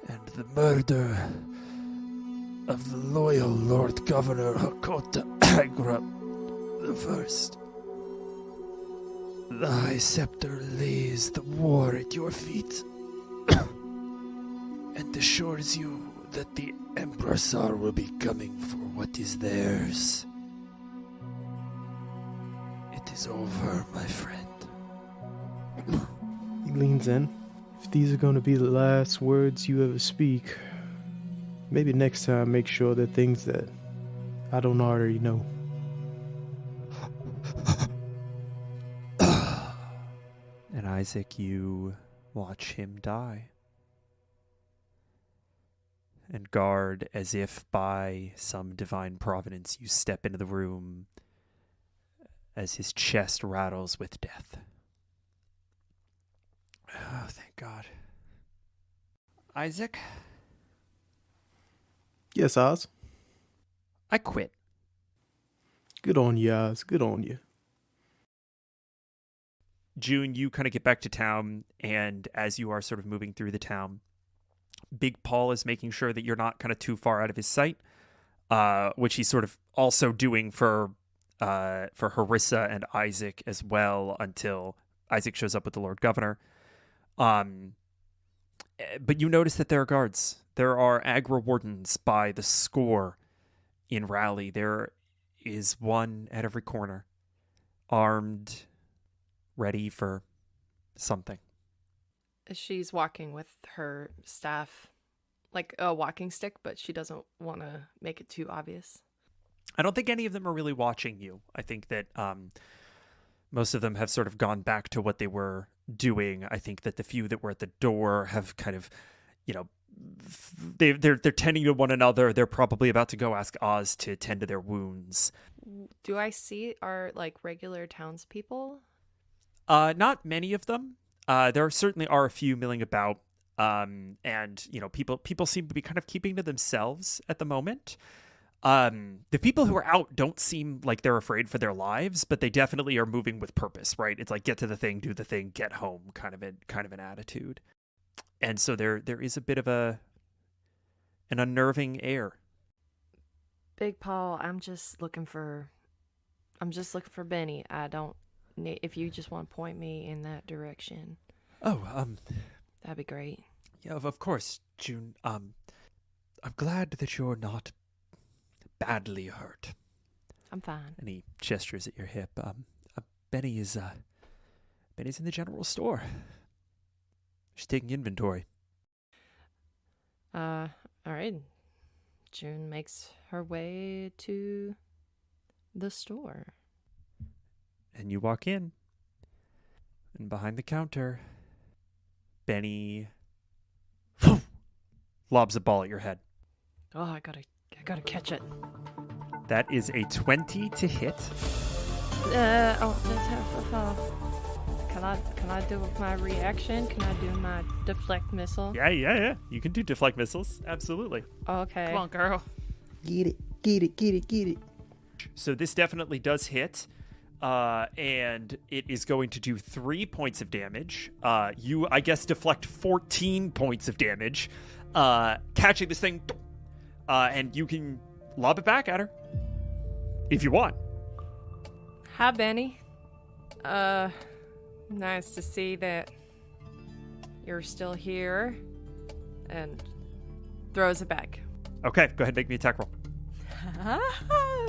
H: and the murder of the loyal Lord Governor Hakota Agra the First. The High Scepter lays the war at your feet and assures you that the Empressar will be coming for what is theirs. It is over, my friend.
F: He leans in. If these are going to be the last words you ever speak, maybe next time make sure they're things that I don't already know.
D: And Isaac, you watch him die. And guard, as if by some divine providence, you step into the room as his chest rattles with death. Oh, thank God. Isaac?
F: Yes, Oz?
D: I quit.
F: Good on you, Oz. Good on you.
D: June, you kind of get back to town, and as you are sort of moving through the town, Big Paul is making sure that you're not kind of too far out of his sight, which he's sort of also doing for
C: for Harissa and Isaac as well until Isaac shows up with the Lord Governor. But you notice that there are guards. There are Agra wardens by the score in Rally. There is one at every corner, armed, ready for something.
B: She's walking with her staff, like a walking stick, but she doesn't want to make it too obvious.
C: I don't think any of them are really watching you. I think that most of them have sort of gone back to what they were doing. I think that the few that were at the door have kind of, they're tending to one another. They're probably about to go ask Oz to tend to their wounds.
B: Do I see our regular townspeople?
C: Not many of them. There certainly are a few milling about, and people seem to be kind of keeping to themselves at the moment. The people who are out don't seem like they're afraid for their lives, but they definitely are moving with purpose, right? It's like get to the thing, do the thing, get home, kind of an attitude. And so there is a bit of an unnerving air.
B: Big Paul, I'm just looking for Benny. I don't need, if you just want to point me in that direction.
C: Oh,
B: that'd be great.
C: Yeah, of course, June. I'm glad that you're not badly hurt.
B: I'm fine.
C: And he gestures at your hip. Benny's in the general store. She's taking inventory.
B: All right. June makes her way to the store.
C: And you walk in. And behind the counter, Benny lobs a ball at your head.
B: Oh, I gotta catch it.
C: That is a 20 to hit.
B: Can I do my reaction? Can I do my deflect missile?
C: Yeah. You can do deflect missiles. Absolutely.
B: Okay.
A: Come on, girl.
F: Get it.
C: So this definitely does hit. And it is going to do 3 points of damage. You, I guess, deflect 14 points of damage, catching this thing, and you can lob it back at her if you want.
B: Hi, Benny. Nice to see that you're still here. And throws it back.
C: Okay, go ahead and make me attack roll.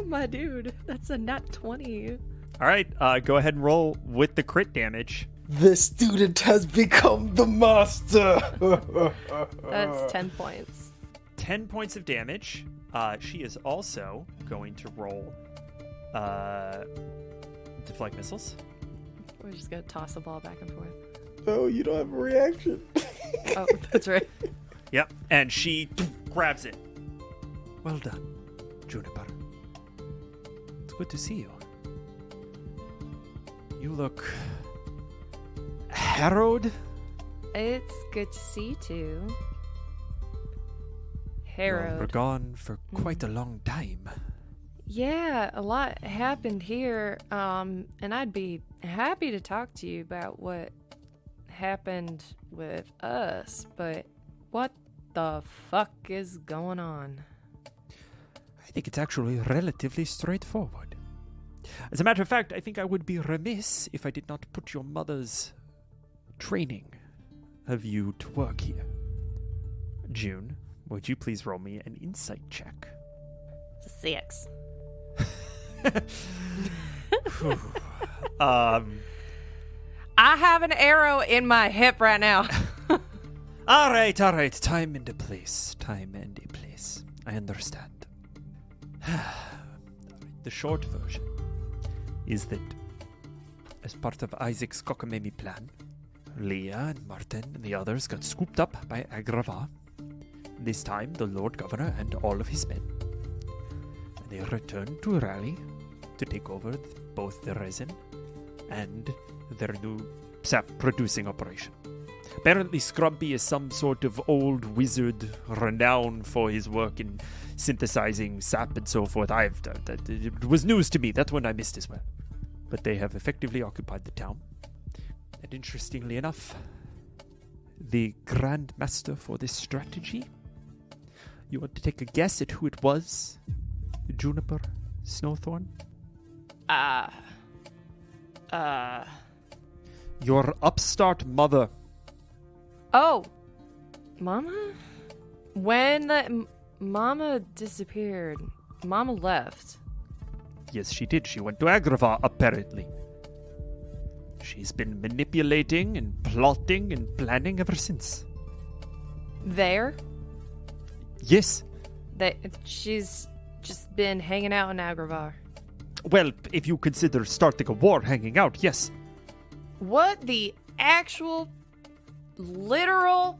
B: My dude, that's a nat 20.
C: All right, go ahead and roll with the crit damage.
F: The student has become the master.
B: That's 10 points.
C: 10 points of damage. She is also going to roll deflect missiles.
B: We're just gonna toss the ball back and forth.
F: Oh, you don't have a reaction.
B: Oh, that's right.
C: Yep, and she grabs it.
H: Well done, Juniper. It's good to see you. You look harrowed.
B: It's good to see you too.
H: Well,
B: Harrowed.
H: we're gone for quite a long time.
B: Yeah, a lot happened here, and I'd be happy to talk to you about what happened with us, but what the fuck is going on?
H: I think it's actually relatively straightforward.
C: As a matter of fact, I think I would be remiss if I did not put your mother's training of you to work here. June, would you please roll me an insight check?
B: It's a 6.
C: I
B: have an arrow in my hip right now.
H: All right. Time and a place. I understand.
C: The short version is that as part of Isaac's cockamamie plan, Leah and Martin and the others got scooped up by Agravar. This time, the Lord Governor and all of his men. And they returned to Rally to take over both the resin and their new sap-producing operation. Apparently, Scrumpy is some sort of old wizard renowned for his work in synthesizing sap and so forth. It was news to me. That's one I missed as well. But they have effectively occupied the town. And interestingly enough, the Grand Master for this strategy, you want to take a guess at who it was? Juniper Snowthorn? Your upstart mother.
B: Oh, Mama? When Mama disappeared, Mama left.
C: Yes, she did. She went to Agravar, apparently. She's been manipulating and plotting and planning ever since.
B: There?
C: Yes.
B: She's just been hanging out in Agravar.
C: Well, if you consider starting a war hanging out, yes.
B: What the actual literal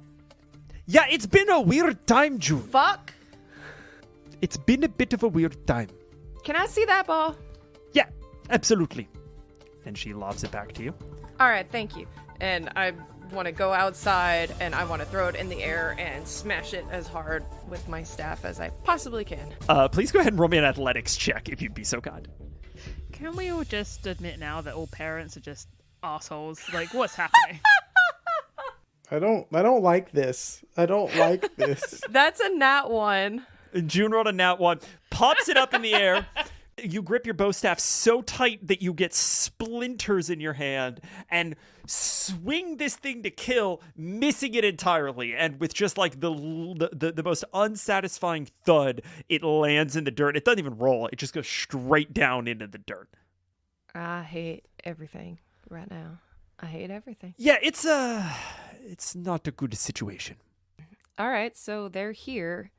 C: Yeah, it's been a weird time, June.
B: fuck?
C: It's been a bit of a weird time.
B: Can I see that ball?
C: Yeah, absolutely. And she lobs it back to you.
B: All right, thank you. And I want to go outside and I want to throw it in the air and smash it as hard with my staff as I possibly can.
C: Please go ahead and roll me an athletics check if you'd be so kind.
J: Can we all just admit now that all parents are just assholes? Like, what's happening?
F: I don't like this. I don't like this.
B: That's a nat one.
C: And June rolled a nat one, pops it up in the air. You grip your bow staff so tight that you get splinters in your hand and swing this thing to kill, missing it entirely. And with just like the most unsatisfying thud, it lands in the dirt. It doesn't even roll. It just goes straight down into the dirt.
B: I hate everything right now. I hate everything.
C: Yeah, it's not a good situation.
B: All right, so they're here.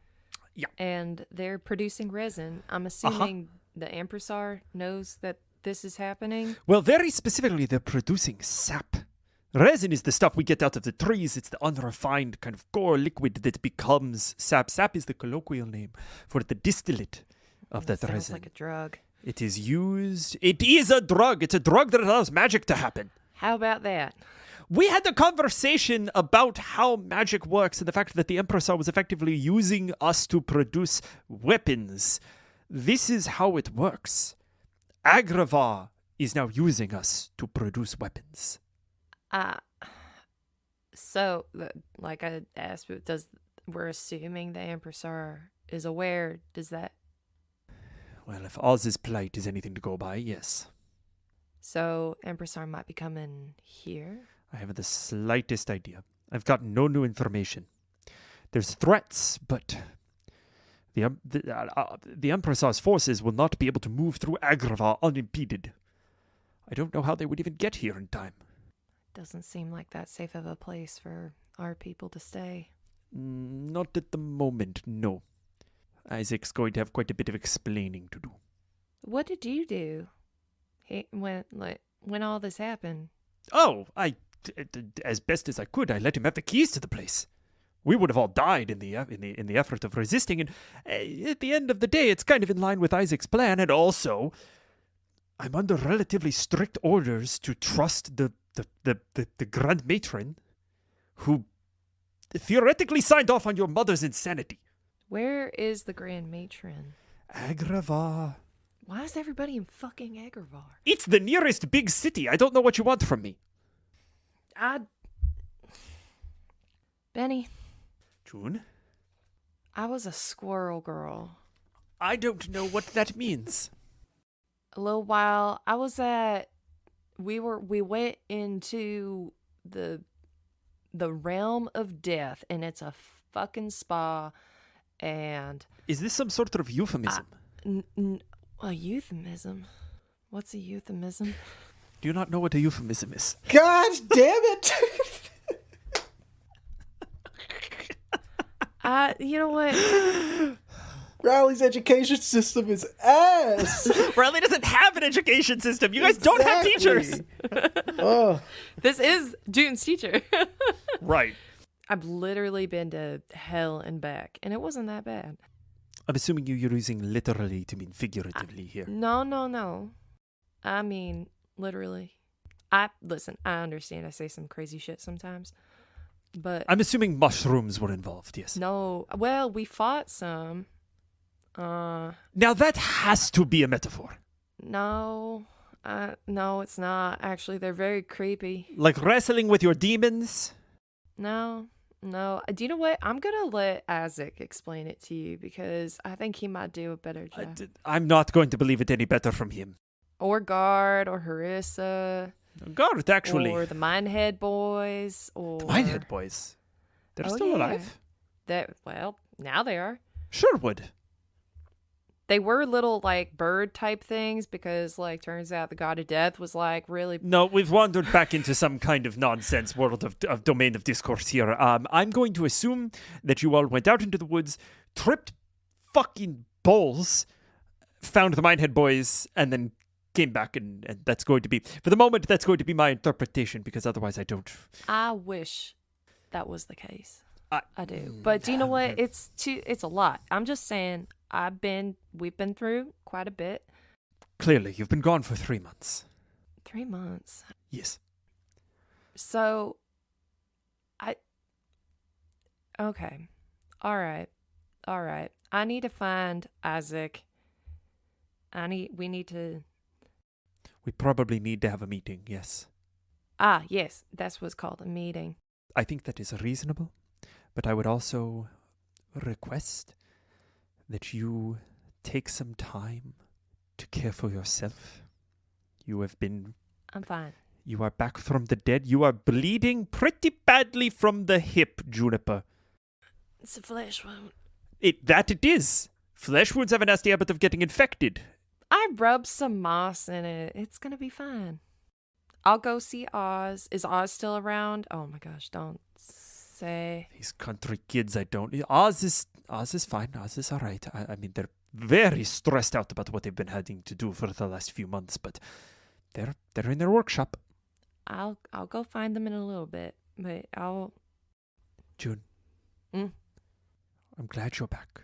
C: Yeah.
B: And they're producing resin. I'm assuming the Empressar knows that this is happening.
C: Well, very specifically, they're producing sap. Resin is the stuff we get out of the trees. It's the unrefined kind of core liquid that becomes sap. Sap is the colloquial name for the distillate of that
B: Sounds
C: resin.
B: like a drug.
C: It is used. It is a drug. It's a drug that allows magic to happen.
B: How about that?
C: We had the conversation about how magic works and the fact that the Empressar was effectively using us to produce weapons. This is how it works. Agravar is now using us to produce weapons.
B: So, like I asked, we're assuming the Empressar is aware. Does that...
C: Well, if Oz's plight is anything to go by, yes.
B: So, Empressar might be coming here?
C: I haven't the slightest idea. I've got no new information. There's threats, but the Empressar's forces will not be able to move through Agravar unimpeded. I don't know how they would even get here in time.
B: Doesn't seem like that safe of a place for our people to stay.
C: Not at the moment, no. Isaac's going to have quite a bit of explaining to do.
B: What did you do when all this happened?
C: Oh, as best as I could, I let him have the keys to the place. We would have all died in the effort of resisting, and at the end of the day, it's kind of in line with Isaac's plan. And also, I'm under relatively strict orders to trust the Grand Matron, who theoretically signed off on your mother's insanity.
B: Where is the Grand Matron?
C: Agravar.
B: Why is everybody in fucking Agravar?
C: It's the nearest big city. I don't know what you want from me.
B: Benny.
C: June?
B: I was a squirrel girl.
C: I don't know what that means.
B: A little while. I was at... We went into the realm of death, and it's a fucking spa, and...
C: Is this some sort of euphemism?
B: A euphemism? What's a euphemism?
C: Do you not know what a euphemism is?
F: God damn it!
B: You know what?
F: Rally's education system is ass.
C: Rally doesn't have an education system. You guys don't have teachers.
F: Oh.
B: This is June's teacher.
C: Right.
B: I've literally been to hell and back, and it wasn't that bad.
C: I'm assuming you're using literally to mean figuratively here.
B: No. I mean, literally. Listen, I understand I say some crazy shit sometimes, but...
C: I'm assuming mushrooms were involved, yes.
B: No, well, we fought some.
C: Now that has to be a metaphor.
B: No, it's not. Actually, they're very creepy.
C: Like wrestling with your demons?
B: No. Do you know what? I'm going to let Isaac explain it to you because I think he might do a better job.
C: I'm not going to believe it any better from him.
B: Or Guard, or Harissa,
C: Guard, actually.
B: or the Minehead Boys, or...
C: The Minehead Boys. They're
B: Oh,
C: still
B: yeah.
C: alive?
B: Well, now they are.
C: Sherwood.
B: They were little, like, bird-type things because, like, turns out the God of Death was, like, really...
C: No, we've wandered back into some kind of nonsense world of domain of discourse here. I'm going to assume that you all went out into the woods, tripped fucking balls, found the Minehead Boys, and then came back, and that's going to be... For the moment, that's going to be my interpretation, because otherwise I don't...
B: I wish that was the case. I do. But do you know what? It's a lot. I'm just saying, we've been through quite a bit.
C: Clearly, you've been gone for 3 months.
B: 3 months.
C: Yes.
B: So, okay. All right. I need to find Isaac. We need to...
C: We probably need to have a meeting, yes.
B: Yes. That's what's called a meeting.
C: I think that is reasonable, but I would also request that you take some time to care for yourself. You have been...
B: I'm fine.
C: You are back from the dead. You are bleeding pretty badly from the hip, Juniper.
B: It's a flesh wound.
C: It is. Flesh wounds have a nasty habit of getting infected.
B: I rubbed some moss in it. It's going to be fine. I'll go see Oz. Is Oz still around? Oh my gosh, don't say.
C: These country kids, I don't... Oz is fine. Oz is all right. I mean, they're very stressed out about what they've been having to do for the last few months, but they're in their workshop.
B: I'll go find them in a little bit, but I'll...
C: June. I'm glad you're back.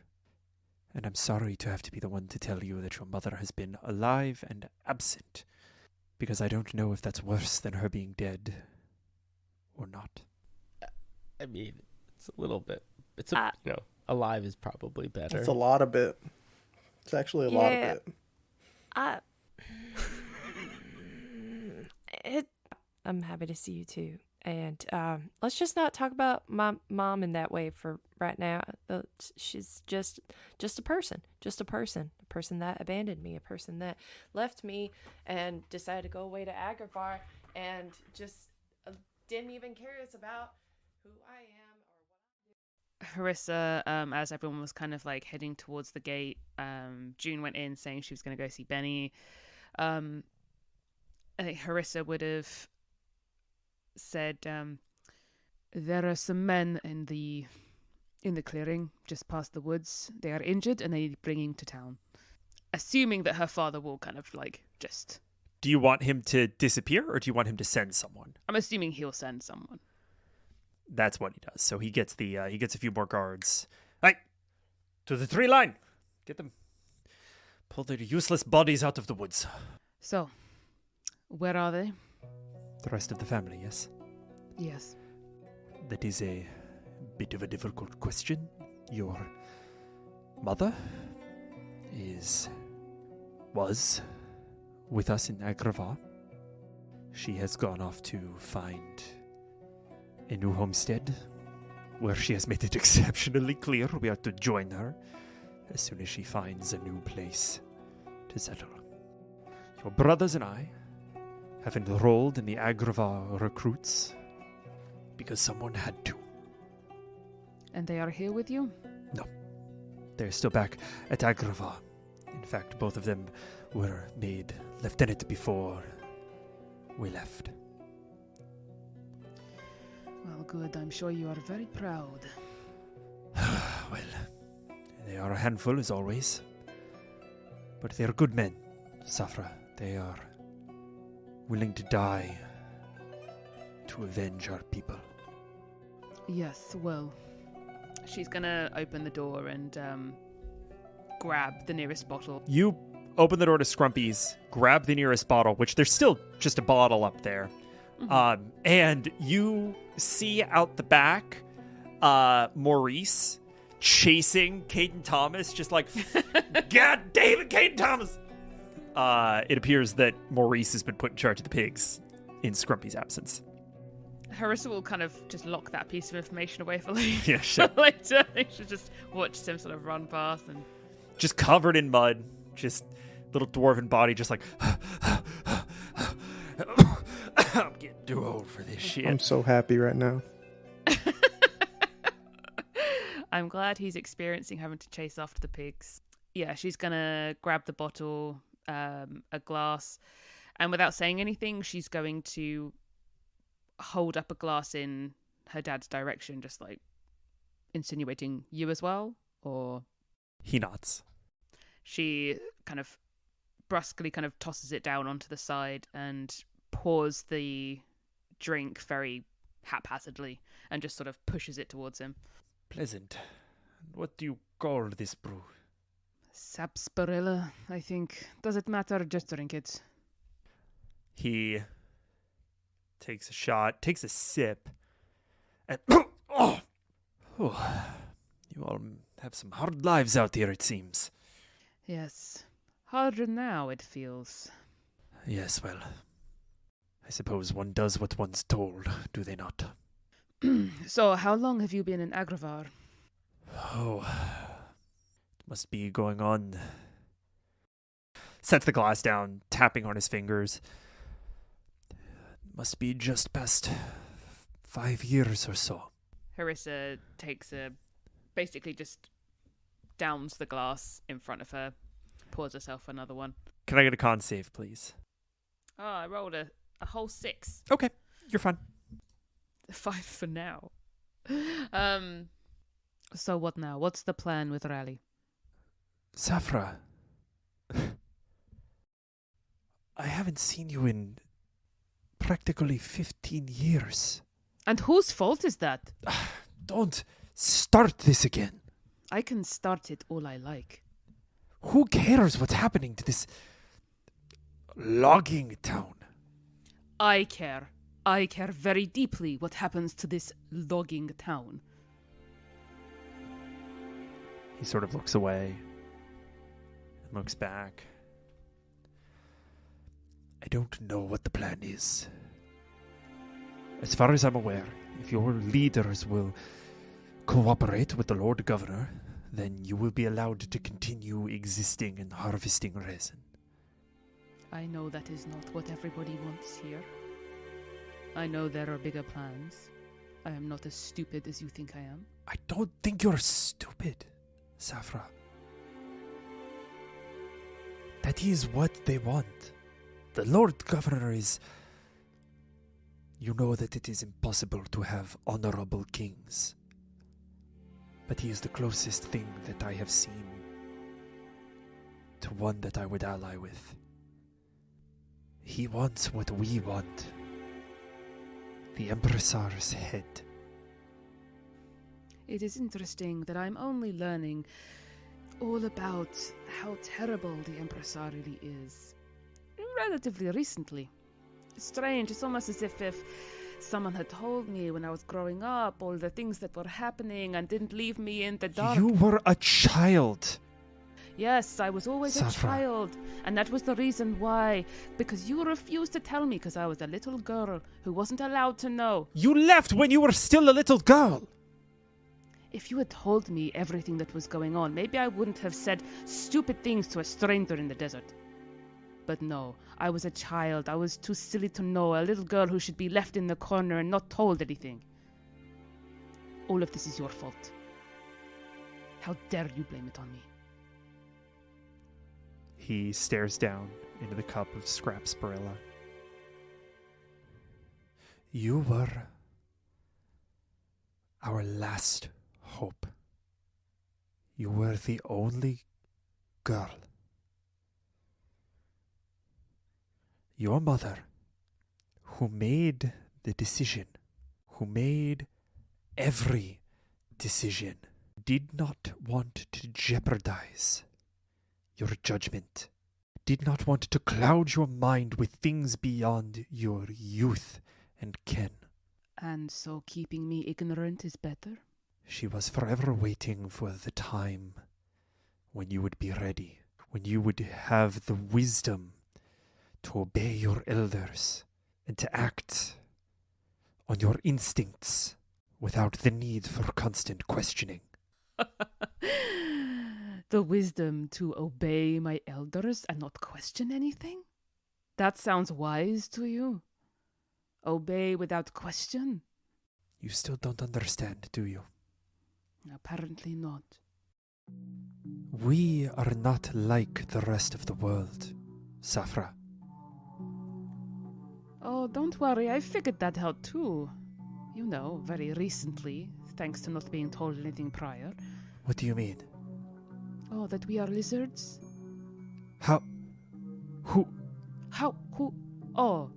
C: And I'm sorry to have to be the one to tell you that your mother has been alive and absent, because I don't know if that's worse than her being dead or not.
G: I mean, it's a little bit. It's alive is probably better.
F: It's a lot of bit. It's actually a lot of bit.
B: I'm happy to see you too. And let's just not talk about my mom in that way for right now. She's just a person, a person that abandoned me, a person that left me and decided to go away to Agravar and just didn't even care about who I am or what I do.
A: Harissa, as everyone was kind of like heading towards the gate, June went in saying she was going to go see Benny. I think Harissa would have said, there are some men in the clearing just past the woods. They are injured and they need bringing to town. Assuming that her father will kind of like just...
C: Do you want him to disappear or do you want him to send someone?
A: I'm assuming he'll send someone.
C: That's what he does. So he gets he gets a few more guards. Hey, to the tree line. Get them. Pull their useless bodies out of the woods.
A: So, where are they?
C: The rest of the family, yes?
A: Yes.
C: That is a bit of a difficult question. Your mother was with us in Agravar. She has gone off to find a new homestead where she has made it exceptionally clear we are to join her as soon as she finds a new place to settle. Your brothers and I have enrolled in the Agravar recruits because someone had to.
A: And they are here with you?
C: No. They're still back at Agravar. In fact, both of them were made lieutenant before we left.
A: Well, good. I'm sure you are very proud.
C: Well, they are a handful as always. But they're good men, Safra. They are willing to die to avenge our people.
A: Yes, well, she's gonna open the door and grab the nearest bottle.
C: You open the door to Scrumpy's, grab the nearest bottle, which there's still just a bottle up there. Mm-hmm. And you see out the back Maurice chasing Caden Thomas, just like, God damn it, Caden Thomas! It appears that Maurice has been put in charge of the pigs in Scrumpy's absence.
A: Harissa will kind of just lock that piece of information away for later.
C: Yeah, sure.
A: Later. She'll just watch him sort of run past and...
C: Just covered in mud, just
D: little dwarven body just like, I'm getting too old for this shit.
F: I'm so happy right now.
A: I'm glad he's experiencing having to chase after the pigs. Yeah, she's gonna grab the bottle, a glass, and without saying anything, she's going to hold up a glass in her dad's direction, just like insinuating, you as well? Or
C: He nods.
A: she kind of brusquely kind of tosses it down onto the side and pours the drink very haphazardly and just sort of pushes it towards him.
C: Pleasant. What do you call this brew?
A: Sarsaparilla, I think. Does it matter? Just drink it.
C: He takes a shot, takes a sip, and oh, you all have some hard lives out here, it seems.
A: Yes. Harder now, it feels.
C: Yes, well, I suppose one does what one's told, do they not?
A: So, how long have you been in Agravar?
C: Oh, it must be going on. Sets the glass down, tapping on his fingers. Must be just past 5 years or so.
A: Harissa basically just downs the glass in front of her, pours herself another one.
C: Can I get a con save, please?
A: Oh, I rolled a whole 6.
C: Okay, you're fine.
A: 5 for now. So what now? What's the plan with Rallied?
C: Safra, I haven't seen you in practically 15 years.
A: And whose fault is that?
C: Don't start this again.
A: I can start it all I like.
C: Who cares what's happening to this logging town?
A: I care. I care very deeply what happens to this logging town.
C: He sort of looks away, looks back. I don't know what the plan is. As far as I'm aware, if your leaders will cooperate with the Lord Governor, then you will be allowed to continue existing and harvesting resin.
A: I know that is not what everybody wants here. I know there are bigger plans. I am not as stupid as you think I am.
C: I don't think you're stupid, Safra. That is what they want. The Lord Governor is... You know that it is impossible to have honorable kings. But he is the closest thing that I have seen to one that I would ally with. He wants what we want. The Empressar's head.
A: It is interesting that I'm only learning all about how terrible the Empressar really is relatively recently. It's strange. It's almost as if someone had told me when I was growing up all the things that were happening and didn't leave me in the dark.
C: You were a child.
A: Yes, I was always a
C: Safra.
A: child, and that was the reason why. Because you refused to tell me because I was a little girl who wasn't allowed to know.
C: You left when you were still a little girl.
A: If you had told me everything that was going on, maybe I wouldn't have said stupid things to a stranger in the desert. But no, I was a child. I was too silly to know, a little girl who should be left in the corner and not told anything. All of this is your fault. How dare you blame it on me?
C: He stares down into the cup of scrapsparilla. You were our last hope. You were the only girl. Your mother, who made the decision, who made every decision, did not want to jeopardize your judgment, did not want to cloud your mind with things beyond your youth and ken.
A: And so keeping me ignorant is better?
C: She was forever waiting for the time when you would be ready, when you would have the wisdom to obey your elders and to act on your instincts without the need for constant questioning.
A: The wisdom to obey my elders and not question anything? That sounds wise to you? Obey without question?
H: You still don't understand, do you?
A: Apparently not.
H: We are not like the rest of the world, Safra.
A: Oh, don't worry, I figured that out too. You know, very recently, thanks to not being told anything prior.
H: What do you mean?
A: Oh, that we are lizards?
H: How? Who?
A: How? Who? Oh,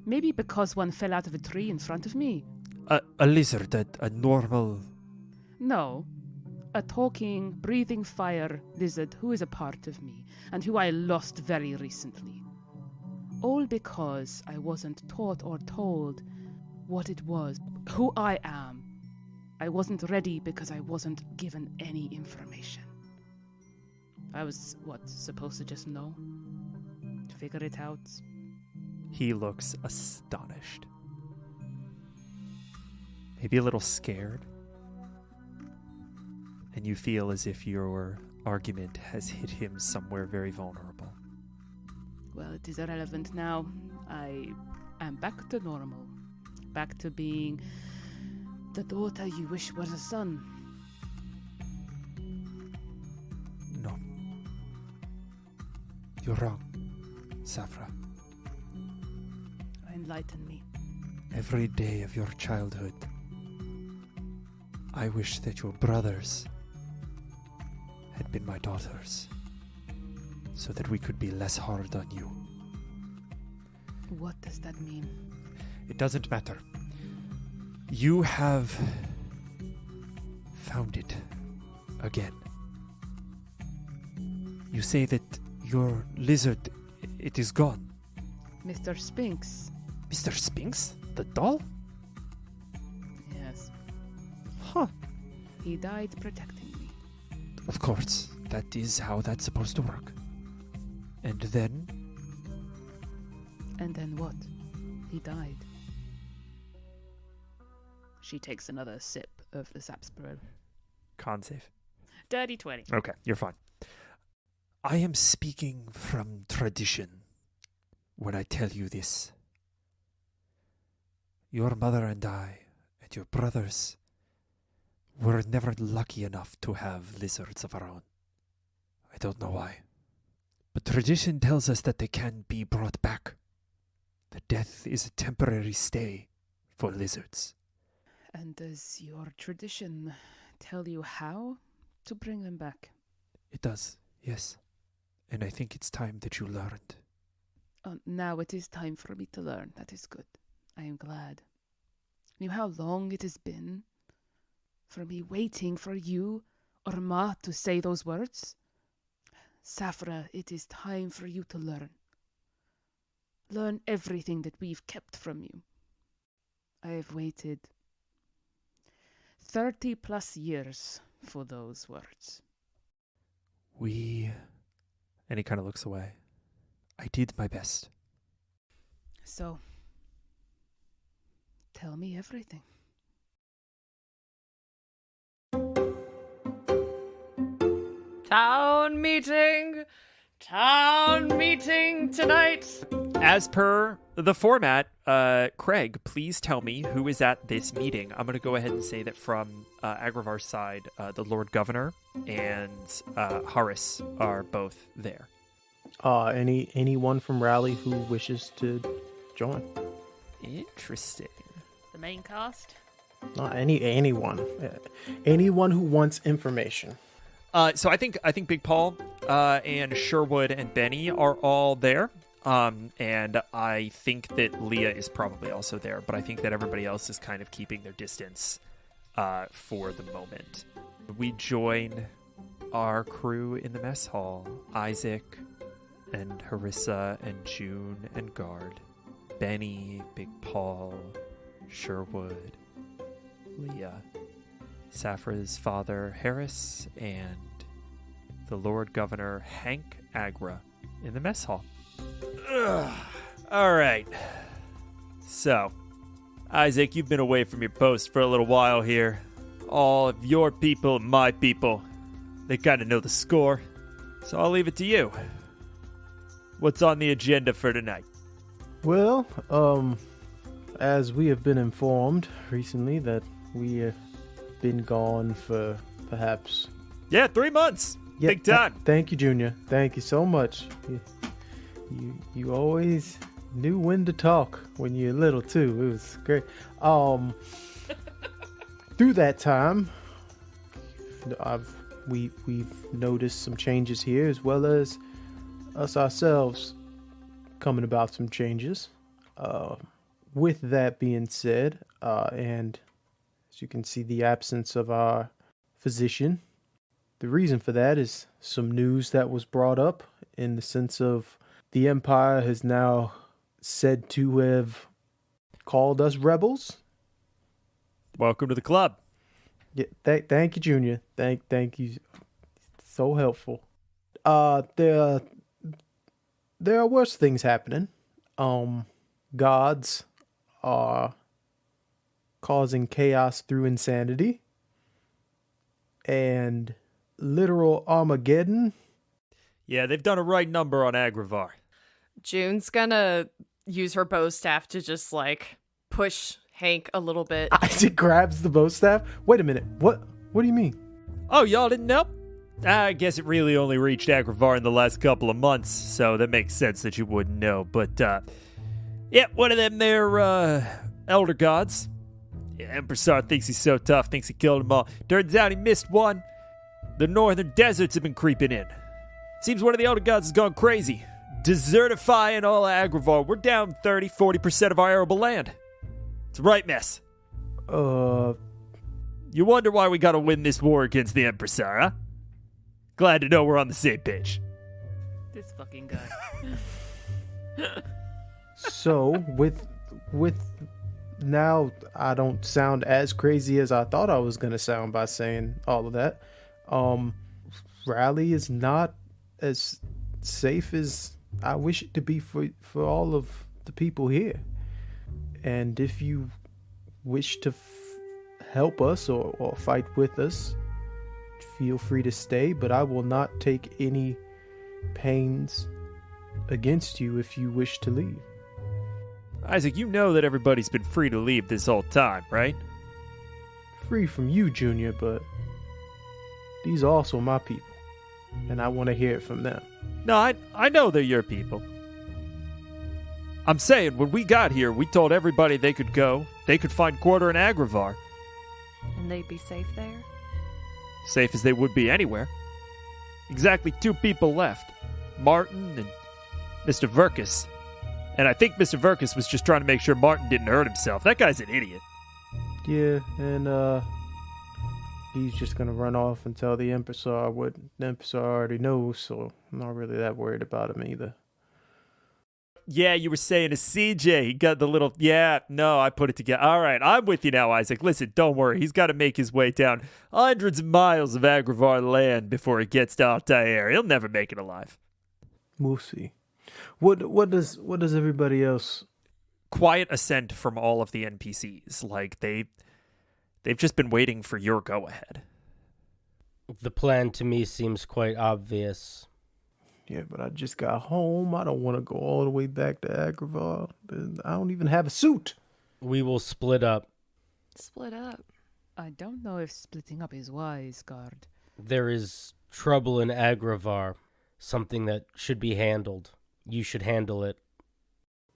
A: maybe because one fell out of a tree in front of me.
H: A lizard, a normal...
A: No. A talking, breathing fire lizard who is a part of me, and who I lost very recently. All because I wasn't taught or told what it was, who I am. I wasn't ready because I wasn't given any information. I was, supposed to just know? Figure it out?
C: He looks astonished. Maybe a little scared. And you feel as if your argument has hit him somewhere very vulnerable.
A: Well, it is irrelevant now. I am back to normal. Back to being the daughter you wish was a son.
H: No. You're wrong, Safra.
A: Enlighten me.
H: Every day of your childhood, I wish that your brothers had been my daughters, so that we could be less hard on you.
A: What does that mean?
H: It doesn't matter. You have found it again. You say that your lizard, it is gone.
A: Mr. Spinks.
H: Mr. Spinks? The doll?
A: Yes.
H: Huh.
A: He died protecting me.
H: Of course. That is how that's supposed to work. And then?
A: And then what? He died. She takes another sip of the sarsaparilla.
C: Con save.
J: Dirty 20.
C: Okay, you're fine.
H: I am speaking from tradition when I tell you this. Your mother and I, and your brothers, were never lucky enough to have lizards of our own. I don't know why. But tradition tells us that they can be brought back. That death is a temporary stay for lizards.
A: And does your tradition tell you how to bring them back?
H: It does, yes. And I think it's time that you learned.
A: Now it is time for me to learn. That is good. I am glad. You know how long it has been for me waiting for you or Ma to say those words? Safra, it is time for you to learn. Learn everything that we've kept from you. I have waited 30 plus years for those words.
H: And he kind of looks away. I did my best.
A: So, tell me everything.
J: Town meeting tonight.
C: As per the format, Craig, please tell me who is at this meeting. I'm going to go ahead and say that from Agravar's side, the Lord Governor and Horace are both there.
F: Anyone from Rally who wishes to join?
C: Interesting.
J: The main cast.
F: Anyone. Anyone who wants information.
C: So I think Big Paul and Sherwood and Benny are all there. And I think that Leah is probably also there, but I think that everybody else is kind of keeping their distance for the moment. We join our crew in the mess hall. Isaac and Harissa and June and Guard. Benny, Big Paul, Sherwood, Leah, Safra's father Harris, and the Lord Governor Hank Agra in the mess hall. All right. So, Isaac, you've been away from your post for a little while here. All of your people, my people,
D: They kind of know the score. So I'll leave it to you. What's on the agenda for tonight?
F: Well, as we have been informed recently that we have been gone for perhaps...
D: Yeah, 3 months.
F: Yeah,
D: Big time.
F: Thank you, Junior. Thank you so much. You always knew when to talk when you're little too. It was great. Through that time, we've noticed some changes here, as well as us ourselves coming about some changes. With that being said, and as you can see, the absence of our physician. The reason for that is some news that was brought up in the sense of the Empire has now said to have called us rebels.
D: Welcome to the club.
F: Yeah, thank you, Junior. Thank you. So helpful. There are worse things happening. Gods are causing chaos through insanity. And literal Armageddon.
D: Yeah, they've done a right number on Agravar.
B: June's gonna use her bow staff to just like push Hank a little bit.
F: Isaac grabs the bow staff. Wait a minute. What do you mean?
D: Oh, y'all didn't know? I guess it really only reached Agravar in the last couple of months, so that makes sense that you wouldn't know. But, yeah, one of them there, elder gods. Yeah, Emperor thinks he's so tough, thinks he killed them all. Turns out he missed one. The northern deserts have been creeping in. Seems one of the elder gods has gone crazy. Desertifying all of Agravar. We're down 30-40% of our arable land. It's a right mess. You wonder why we gotta win this war against the Emperor, huh? Glad to know we're on the same page.
A: This fucking guy.
F: So, with now, I don't sound as crazy as I thought I was going to sound by saying all of that. Rally is not as safe as I wish it to be for all of the people here. And if you wish to help us or fight with us, feel free to stay, but I will not take any pains against you if you wish to leave.
D: Isaac, you know that everybody's been free to leave this whole time, right?
F: Free from you, Junior, but these are also my people, and I want to hear it from them.
D: No, I know they're your people. I'm saying, when we got here, we told everybody they could go. They could find quarter in Agravar.
B: And they'd be safe there?
D: Safe as they would be anywhere. Exactly 2 people left. Martin and Mr. Verkus. And I think Mr. Verkus was just trying to make sure Martin didn't hurt himself. That guy's an idiot.
F: Yeah, and he's just gonna run off and tell the Emperor what the Emperor already knows, so I'm not really that worried about him either.
D: Yeah, you were saying a CJ. He got the little... Yeah, no, I put it together. All right, I'm with you now, Isaac. Listen, don't worry. He's got to make his way down hundreds of miles of Agravar land before he gets to Altair. He'll never make it alive.
F: We'll see. What does everybody else...
D: Quiet assent from all of the NPCs. Like, they've just been waiting for your go-ahead.
G: The plan to me seems quite obvious.
F: Yeah, but I just got home. I don't want to go all the way back to Agravar. I don't even have a suit.
G: We will split up.
B: Split up?
A: I don't know if splitting up is wise, guard.
G: There is trouble in Agravar. Something that should be handled. You should handle it.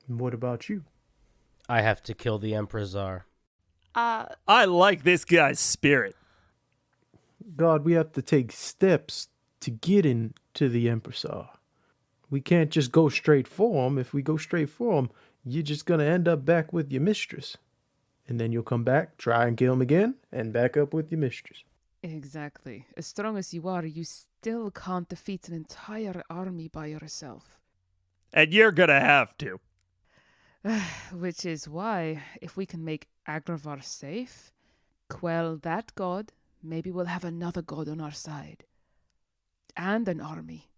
F: And what about you?
G: I have to kill the Emperor.
D: I like this guy's spirit.
F: God, we have to take steps to get into the Emperor. We can't just go straight for him. If we go straight for him, you're just going to end up back with your mistress. And then you'll come back, try and kill him again, and back up with your mistress.
A: Exactly. As strong as you are, you still can't defeat an entire army by yourself.
D: And you're gonna have to.
A: Which is why, if we can make Agravar safe, quell that god, maybe we'll have another god on our side. And an army.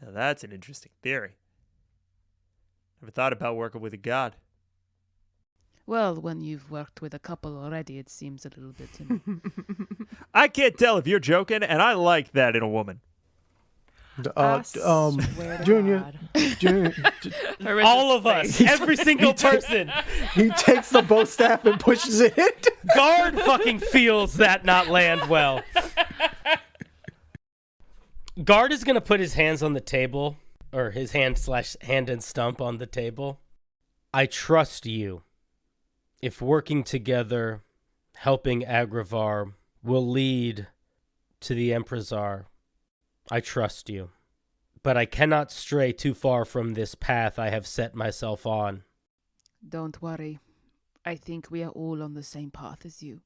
D: Now that's an interesting theory. Never thought about working with a god.
A: Well, when you've worked with a couple already, it seems a little bit to me.
D: I can't tell if you're joking, and I like that in a woman.
B: I swear to
F: Junior,
B: God.
F: Junior,
G: All of us, every single person.
F: he takes the bow staff and pushes it.
G: Guard fucking feels that not land well. Guard is gonna put his hands on the table, or his hand and stump on the table. I trust you. If working together, helping Agravar will lead to the Emperor, I trust you. But I cannot stray too far from this path I have set myself on.
A: Don't worry. I think we are all on the same path as you.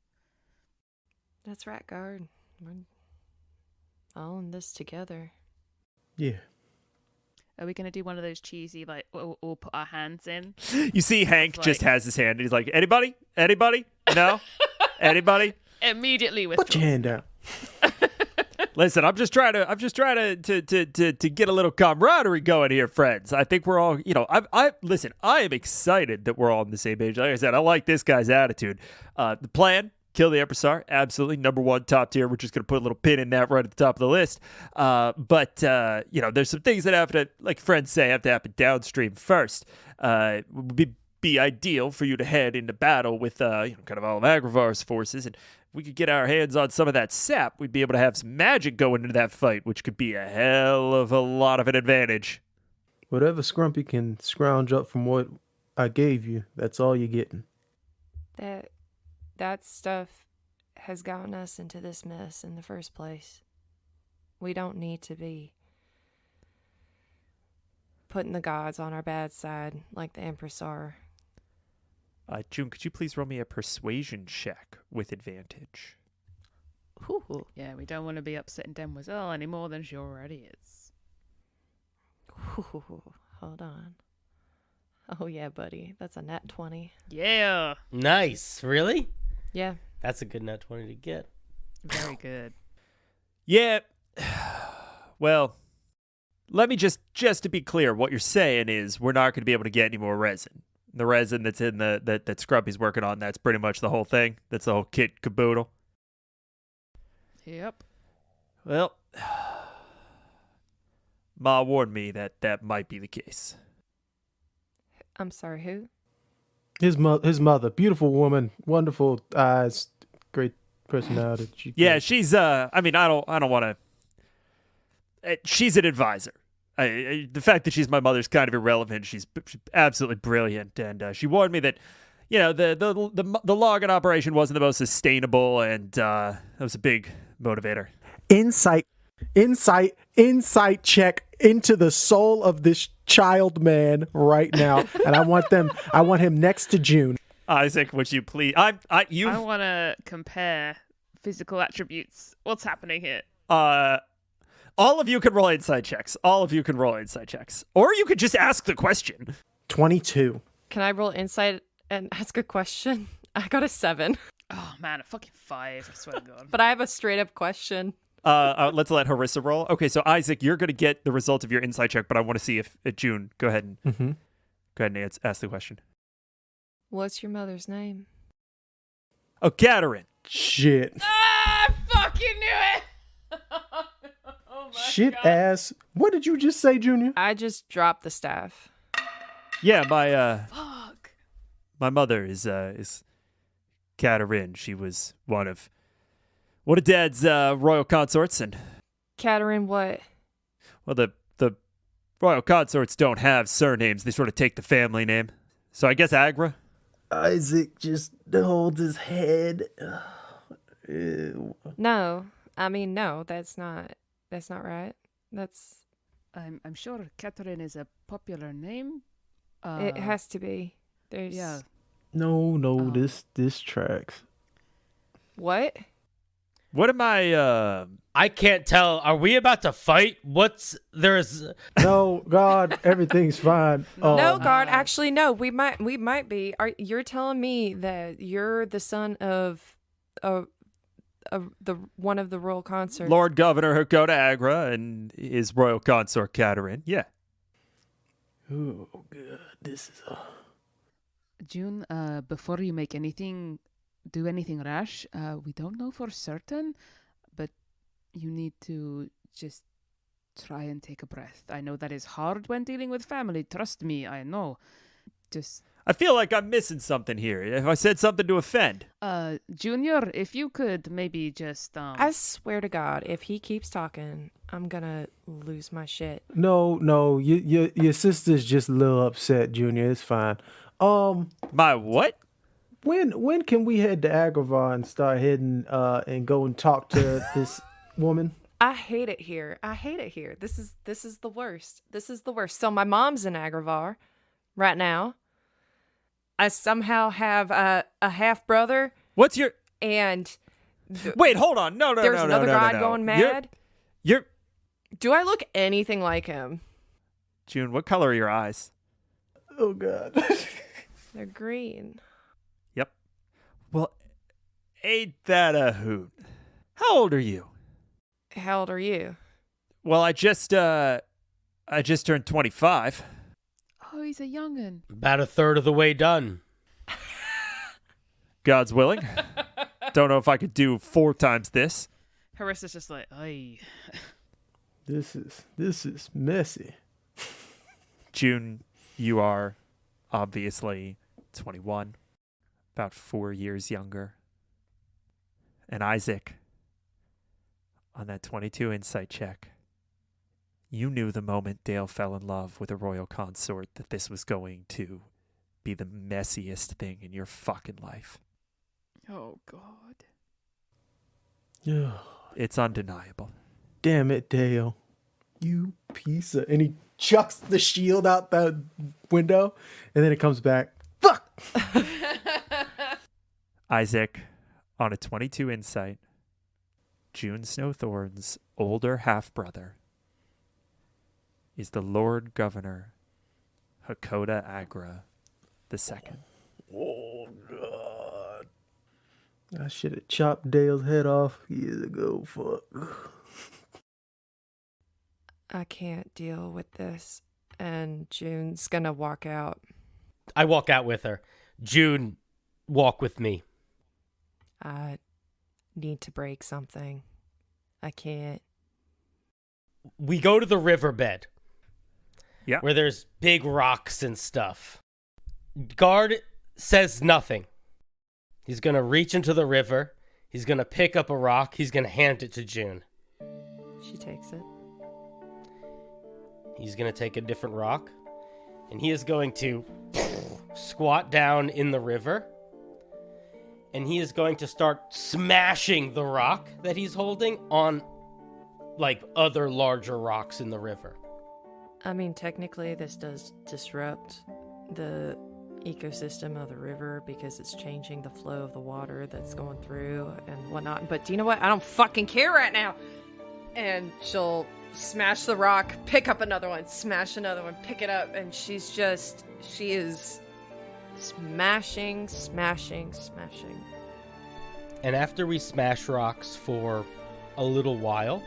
B: That's right, guard. We're all in this together.
F: Yeah.
J: Are we going to do one of those cheesy, like, we'll all put our hands in?
D: You see Hank
J: It's
D: just
J: like-
D: has his hand. He's like, anybody? Anybody? No? Anybody?
J: Immediately
F: Put
J: withdraw.
F: your hand down.
D: Listen, I'm just trying to get a little camaraderie going here, friends. I think we're all, listen, I am excited that we're all on the same page. Like I said, I like this guy's attitude. The plan, kill the Emperor, absolutely number one, top tier. We're just going to put a little pin in that right at the top of the list. But there's some things that have to, like friends say, have to happen downstream first. It would be ideal for you to head into battle with, kind of all of Agravar's forces, and if we could get our hands on some of that sap, we'd be able to have some magic going into that fight, which could be a hell of a lot of an advantage.
F: Whatever Scrumpy can scrounge up from what I gave you, that's all you're getting.
B: That stuff has gotten us into this mess in the first place. We don't need to be putting the gods on our bad side like the Empress are.
D: June, could you please roll me a persuasion check with advantage?
B: Ooh.
A: Yeah, we don't want to be upsetting Demoiselle any more than she already is.
B: Ooh, hold on. Oh yeah, buddy. That's a nat 20.
J: Yeah.
G: Nice. Really?
B: Yeah.
G: That's a good nat 20 to get.
A: Very good.
D: Yeah. Well, let me just to be clear, what you're saying is we're not going to be able to get any more resin. The resin that's in that Scrumpy's working on, that's pretty much the whole thing. That's the whole kit caboodle.
A: Yep.
D: Well, Ma warned me that might be the case.
B: I'm sorry, who?
F: His mother, beautiful woman, wonderful eyes, great personality.
D: Yeah, she's I don't want to. She's an advisor. The fact that she's my mother's kind of irrelevant. She's absolutely brilliant, and she warned me that, the login operation wasn't the most sustainable, and that was a big motivator.
F: Insight check into the soul of this child man right now, and I want him next to June.
D: Isaac, would you please?
J: I want to compare physical attributes. What's happening here?
D: All of you can roll insight checks. Or you could just ask the question.
F: 22.
B: Can I roll insight and ask a question? I got a 7.
J: Oh, man, a fucking 5. I swear to God.
B: But I have a straight up question.
D: Let's let Harissa roll. Okay, so Isaac, you're going to get the result of your insight check, but I want to see if June. Go ahead and ask the question.
B: What's your mother's name?
D: Oh, Katerin.
F: Shit.
J: Ah, I fucking knew it! Oh my
F: Shit
J: God.
F: ass. What did you just say, Junior?
B: I just dropped the staff.
D: Yeah, my
J: Fuck.
D: my mother is Katerin. She was one of Dad's royal consorts, and
B: Katerin, what?
D: well, the royal consorts don't have surnames; they sort of take the family name. So I guess Agra.
F: Isaac just holds his head. Ew.
B: No. I mean, no, that's not right. That's
A: I'm sure Catherine is a popular name.
B: it has to be. There's
A: Yeah.
F: No, this tracks.
B: What?
D: What am I?
G: I can't tell. Are we about to fight? There's
F: No, God, everything's fine.
B: No, guard. Actually, no. We might be. You're telling me that you're the son of the one of the royal consorts?
D: Lord Governor Hakota Agra and his royal consort Katerin. Yeah.
F: Oh, God, this is
A: June, before you do anything rash, we don't know for certain, but you need to just try and take a breath. I know that is hard when dealing with family. Trust me, I know. Just
D: I feel like I'm missing something here. If I said something to offend.
A: Junior, if you could maybe just
B: I swear to God, if he keeps talking, I'm gonna lose my shit.
F: No, your sister's just a little upset, Junior. It's fine.
D: My what?
F: When can we head to Agravar and start heading and go and talk to this woman?
B: I hate it here. This is the worst. So my mom's in Agravar right now. I somehow have a half brother.
D: What's your...
B: And
D: Wait, hold on. No.
B: There's another guy going mad.
D: You're...
B: Do I look anything like him?
D: June, what color are your eyes?
F: Oh, God.
B: They're green.
D: Yep. Well, ain't that a hoot? How old are you?
B: How old are you?
D: Well, I just turned 25.
A: Oh, he's a young'un.
G: About a third of the way done.
D: God's willing. Don't know if I could do 4 times this.
A: Harissa's just like, ay.
F: This is messy.
D: June, you are obviously 21, about 4 years younger. And Isaac, on that 22 insight check, you knew the moment Dale fell in love with a royal consort that this was going to be the messiest thing in your fucking life.
A: Oh, God.
F: Yeah.
D: It's undeniable.
F: Damn it, Dale. You piece of... And he chucks the shield out the window, and then it comes back. Fuck!
D: Isaac, on a 22 insight, June Snowthorn's older half-brother is the Lord Governor Hakota Agra II.
F: Oh, God. I should have chopped Dale's head off years ago. Fuck.
B: I can't deal with this. And June's gonna walk out.
G: I walk out with her. June, walk with me.
B: I need to break something. I can't.
G: We go to the riverbed.
D: Yeah.
G: Where there's big rocks and stuff. Guard says nothing. He's going to reach into the river. He's going to pick up a rock. He's going to hand it to June.
B: She takes it.
G: He's going to take a different rock. And he is going to squat down in the river. And he is going to start smashing the rock that he's holding on, like, other larger rocks in the river.
B: I mean, technically, this does disrupt the ecosystem of the river because it's changing the flow of the water that's going through and whatnot. But do you know what? I don't fucking care right now. And she'll smash the rock, pick up another one, smash another one, pick it up. And she is smashing.
G: And after we smash rocks for a little while,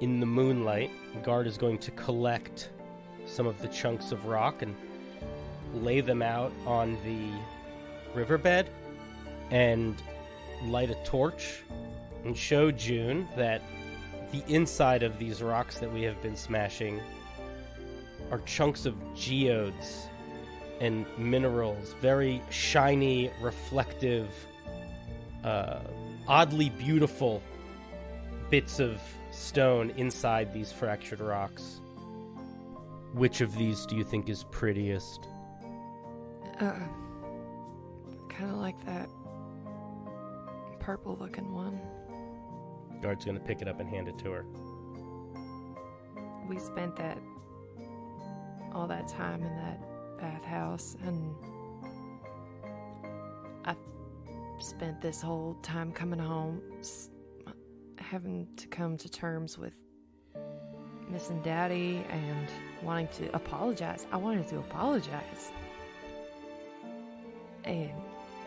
G: in the moonlight, Guard is going to collect some of the chunks of rock and lay them out on the riverbed and light a torch and show June that the inside of these rocks that we have been smashing are chunks of geodes and minerals, very shiny, reflective, oddly beautiful bits of stone inside these fractured rocks. Which of these do you think is prettiest?
B: Kind of like that purple looking one.
G: Guard's gonna pick it up and hand it to her.
B: We spent all that time in that bathhouse, and I spent this whole time coming home having to come to terms with missing Daddy and wanting to apologize. I wanted to apologize. And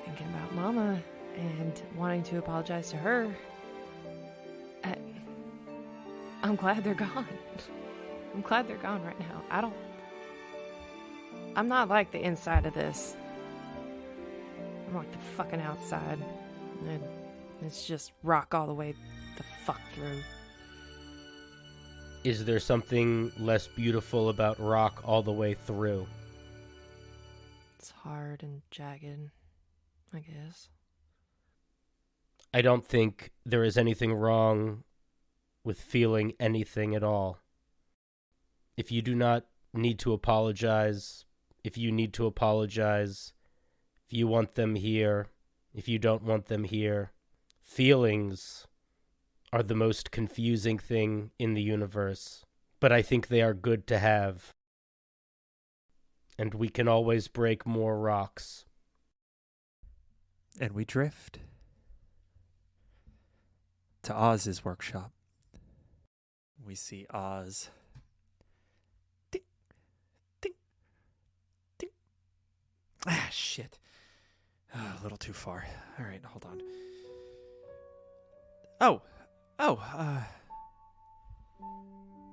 B: thinking about Mama and wanting to apologize to her. I'm glad they're gone. I'm glad they're gone right now. I'm not like the inside of this. I'm like the fucking outside. And it's just rock all the way the fuck through.
G: Is there something less beautiful about rock all the way through?
B: It's hard and jagged, I guess.
G: I don't think there is anything wrong with feeling anything at all. If you do not need to apologize, if you need to apologize, if you want them here, if you don't want them here, feelings are the most confusing thing in the universe, but I think they are good to have. And we can always break more rocks.
H: And we drift to Oz's workshop.
C: We see Oz.
H: Ding, ding, ding. Ah, shit. A little too far. All right, hold on.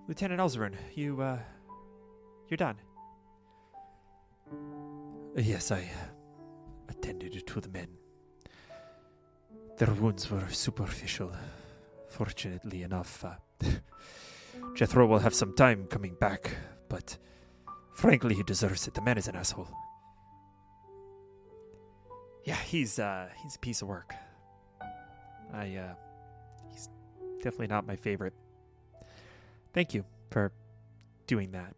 C: Lieutenant Elzarun, you're done.
H: Yes, I attended to the men. Their wounds were superficial. Fortunately enough, Jethro will have some time coming back, but frankly, he deserves it. The man is an asshole.
C: Yeah, he's a piece of work. He's definitely not my favorite. Thank you for doing that.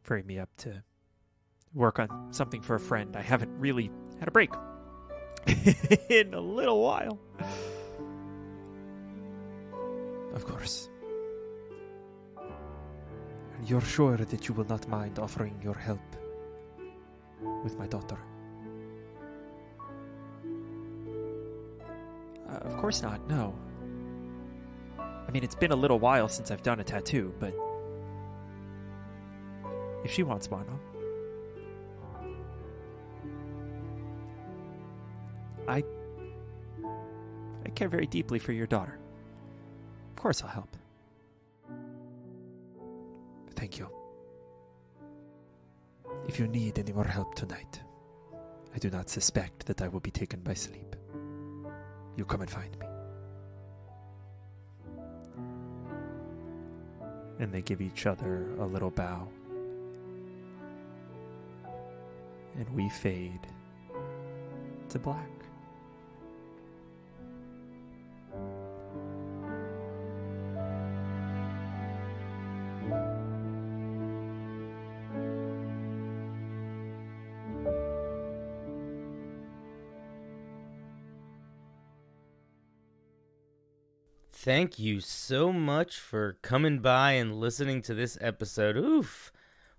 C: Freeing me up to work on something for a friend. I haven't really had a break in a little while.
H: Of course. And you're sure that you will not mind offering your help with my daughter?
C: Of course not, no. I mean, it's been a little while since I've done a tattoo, but if she wants one, I care very deeply for your daughter. Of course I'll help.
H: Thank you. If you need any more help tonight, I do not suspect that I will be taken by sleep. You come and find me.
C: And they give each other a little bow. And we fade to black.
I: Thank you so much for coming by and listening to this episode. Oof,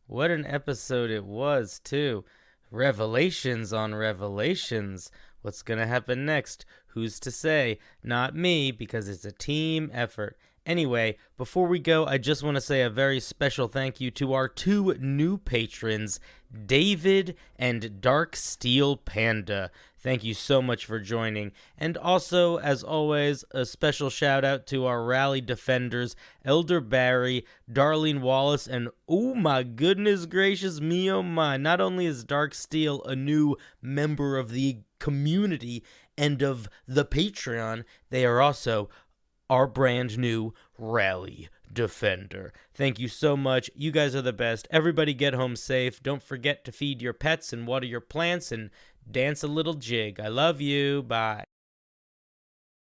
I: what an episode it was, too. Revelations on revelations. What's going to happen next? Who's to say? Not me, because it's a team effort. Anyway, before we go, I just want to say a very special thank you to our two new patrons, David and Dark Steel Panda. Thank you so much for joining. And also, as always, a special shout out to our Rallied defenders, Elder Barry, Darlene Wallace, and oh my goodness gracious me, oh my. Not only is Dark Steel a new member of the community and of the Patreon, they are also our brand new Rally Defender. Thank you so much. You guys are the best. Everybody get home safe. Don't forget to feed your pets and water your plants and dance a little jig. I love you. Bye.